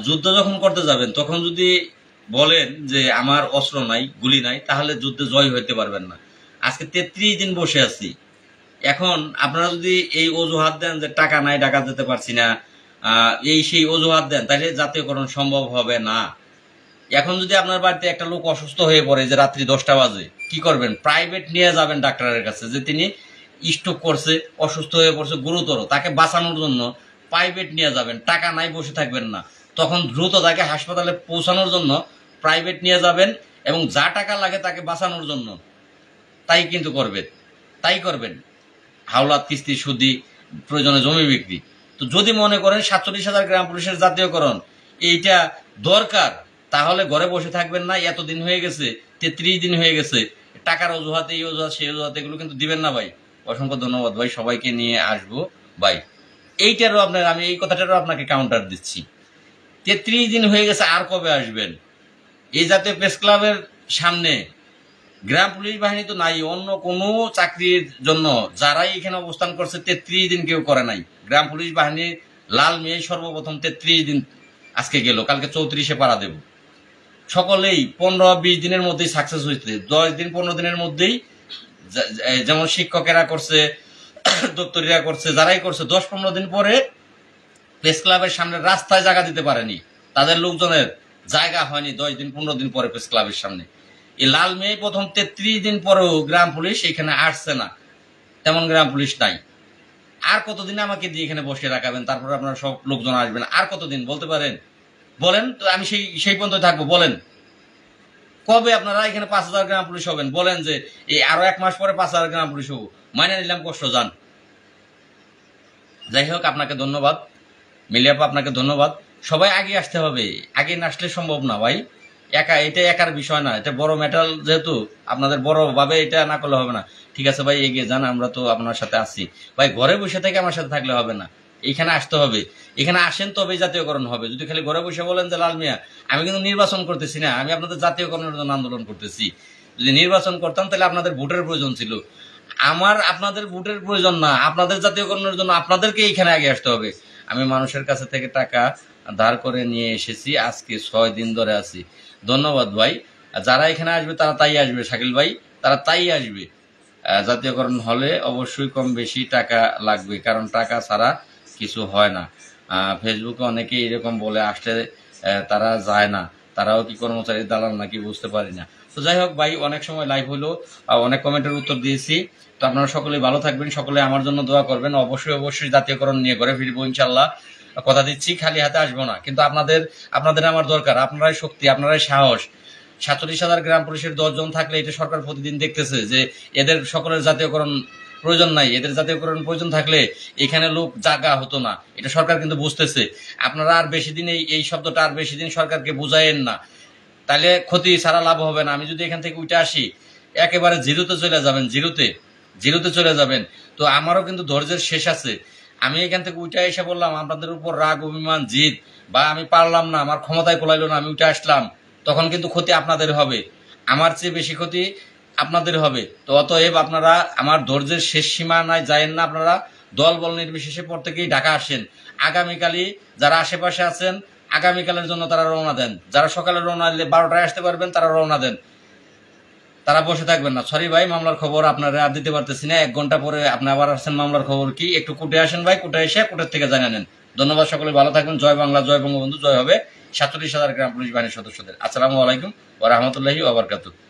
যুদ্ধ যখন করতে যাবেন, তখন যদি বলেন যে আমার অস্ত্র নাই, গুলি নাই, তাহলে যুদ্ধে জয় হইতে পারবেন না। আজকে 33 দিন বসে আছি। এখন আপনারা যদি এই অজুহাত দেন যে টাকা নাই, ঢাকা যেতে পারছি না, এই সেই অজুহাত দেন, তাহলে জাতীয়করণ সম্ভব হবে না। এখন যদি আপনার বাড়িতে একটা লোক অসুস্থ হয়ে পড়ে, যে রাত্রি 10টা বাজে, কি করবেন? প্রাইভেট নিয়ে যাবেন ডাক্তারের কাছে, যে তিনি স্ট্রোক করছে, অসুস্থ হয়ে পড়ছে গুরুতর, তাকে বাঁচানোর জন্য প্রাইভেট নিয়ে যাবেন। টাকা নাই, বসে থাকবেন না। তখন দ্রুত তাকে হাসপাতালে পৌঁছানোর জন্য প্রাইভেট নিয়ে যাবেন, এবং যা টাকা লাগে তাকে বাঁচানোর জন্য তাই কিন্তু করবেন। হাওলাত, কিস্তি, সুদি, প্রয়োজনে জমি বিক্রি। তো যদি মনে করেন 47,000 গ্রাম পুলিশের জাতীয়করণ এইটা দরকার, তাহলে ঘরে বসে থাকবেন না। এতদিন হয়ে গেছে, 33 দিন হয়ে গেছে, টাকার অজুহাতে, এই অজুহাত, সেই অজুহাত, এগুলো কিন্তু দিবেন না ভাই। অসংখ্য ধন্যবাদ ভাই, সবাইকে নিয়ে আসবো ভাই। আমি এই কথাটারও আপনাকে কাউন্টার দিচ্ছি। 33 দিন হয়ে গেছে, আর কবে আসবেন? এই জাতীয় প্রেস ক্লাবের সামনে গ্রাম পুলিশ বাহিনী তো নাই, অন্য কোনো চাকরির জন্য যারাই এখানে অবস্থান করছে 33 দিন কেউ করে নাই। গ্রাম পুলিশ বাহিনীর লাল মেয়ে সর্বপ্রথম 33 দিন আজকে গেল, কালকে 34-এ পাড়া দেব। সকলেই 15-20 দিনের মধ্যেই সাকসেস হয়েছে, 10 দিন 15 দিনের মধ্যেই। যেমন শিক্ষকেরা করছে, দপ্তরিরা করছে, যারাই করছে, 10-15 দিন পরে প্রেস ক্লাবের সামনে রাস্তায় জায়গা দিতে পারেনি, তাদের লোকজনের জায়গা হয়নি 10 দিন 15 দিন পরে প্রেস ক্লাবের সামনে। এই লাল মেয়ে প্রথম 33 দিন পরেও গ্রাম পুলিশ এখানে আসছে না, তেমন গ্রাম পুলিশ নাই। আর কতদিন আমাকে দিয়ে এখানে বসে রাখাবেন? তারপর আপনারা সব লোকজন আসবেন, আর কতদিন বলতে পারেন? বলেন তো, আমি সেই পর্যন্ত থাকবো। বলেন কবে আপনারা এখানে 5,000 গ্রাম পুলিশ হবেন? বলেন যে এই আরো 1 মাস পরে 5,000 গ্রাম পুলিশ হবো, মাইনে নিলাম, কষ্ট যান। যাই হোক, আপনাকে ধন্যবাদ মিলিয়াপা, আপনাকে ধন্যবাদ। সবাই আগে আসতে হবে, আগে না আসলে সম্ভব না ভাই। এটা একার বিষয় না, এটা বড় মেটাল, যেহেতু আপনাদের বড় ভাবে এটা না করলে হবে না। ঠিক আছে ভাই, এগিয়ে যান, আমরা তো আপনার সাথে আছি ভাই। ঘরে বসে থেকে আমার সাথে থাকলে হবে না, এখানে আসতে হবে। এখানে আসেন তবে জাতীয়করণ হবে। যদি খালি ঘরে বসে বলেন যে লাল মিয়া আমি কিন্তু নির্বাচন করতেছি না, আমি আপনাদের জাতীয়করণের জন্য আন্দোলন করতেছি, যদি নির্বাচন করতাম তাহলে আপনাদের ভোটের প্রয়োজন ছিল। আমার আপনাদের ভোটের প্রয়োজন না, আপনাদের জাতীয়করণের জন্য আপনাদেরকে এখানে আগে আসতে হবে। আমি মানুষের কাছে থেকে টাকা ধার করে নিয়ে এসেছি, আজকে 6 দিন ধরে আছি। ধন্যবাদ ভাই। যারা এখানে আসবে তারা তাই আসবে, শাকিল ভাই, তারা তাই আসবে। জাতীয়করণ হলে অবশ্যই কম বেশি টাকা লাগবে, কারণ টাকা ছাড়া কিছু হয় না। ফেসবুকে অনেকে এরকম বলে, আসলে তারা যায় না, তারাও কি কর্মচারী দালাল নাকি বুঝতে পারি না। তো যাই হোক ভাই, অনেক সময় লাইভ হলো, অনেক কমেন্টের উত্তর দিয়েছি। তো আপনারা সকলেই ভালো থাকবেন, সকলে আমার জন্য দোয়া করবেন। অবশ্যই জাতীয়করণ নিয়ে ঘরে ফিরবো ইনশাল্লাহ, কথা দিচ্ছি। খালি হাতে আসবো না, কিন্তু আপনাদের আমার দরকার, আপনারাই শক্তি, আপনারাই সাহস। 47,000 গ্রাম পুলিশের 10 জন থাকলে এটা সরকার প্রতিদিন দেখতেছে যে এদের সকলের জাতীয়করণ প্রয়োজন নাই। এদের জাতীয়করণ প্রয়োজন থাকলে এখানে লোক জায়গা হতো না, এটা সরকার কিন্তু বুঝতেছে। আপনারা আর বেশি দিন এই শব্দটা আর বেশি দিন সরকারকে বুঝায়েন না, তাহলে ক্ষতি ছাড়া লাভ হবে না। আমি যদি এখান থেকে উঠে আসি, একেবারে জিরোতে চলে যাবেন, জিরোতে চলে যাবেন। তো আমারও কিন্তু ধৈর্যের শেষ আছে। আমি এখান থেকে উঠে এসে বললাম আপনাদের উপর রাগ অভিমান জিদ, বা আমি পারলাম না, আমার ক্ষমতায় কোলাইলো না, আমি উঠে আসলাম, তখন কিন্তু ক্ষতি আপনাদের হবে, আমার চেয়ে বেশি ক্ষতি আপনাদের হবে। তো অতএব আপনারা আমার ধৈর্যের শেষ সীমানায় যায়েন না, আপনারা দল বল নির্বিশেষে প্রত্যেকেই ঢাকা আসেন। আগামীকালই যারা আশেপাশে আছেন, আগামীকালের জন্য তারা রওনা দেন। যারা সকালে রওনা দিলে 12টায় আসতে পারবেন তারা রওনা দেন, তারা বসে থাকবেন না। সরি ভাই, মামলার খবর আপনারা আর দিতে পারতেছি না, 1 ঘন্টা পরে আপনি আবার আসছেন, মামলার খবর কি একটু কুটে আসেন ভাই, কুটে এসে কুটের থেকে জানিয়ে নেন। ধন্যবাদ, সকলে ভালো থাকবেন। জয় বাংলা, জয় বঙ্গবন্ধু, জয় হবে 47,000 গ্রাম পুলিশ বাহিনীর সদস্যদের। আসসালামু আলাইকুম ওয়া রাহমাতুল্লাহি ওয়া বারাকাতুহু।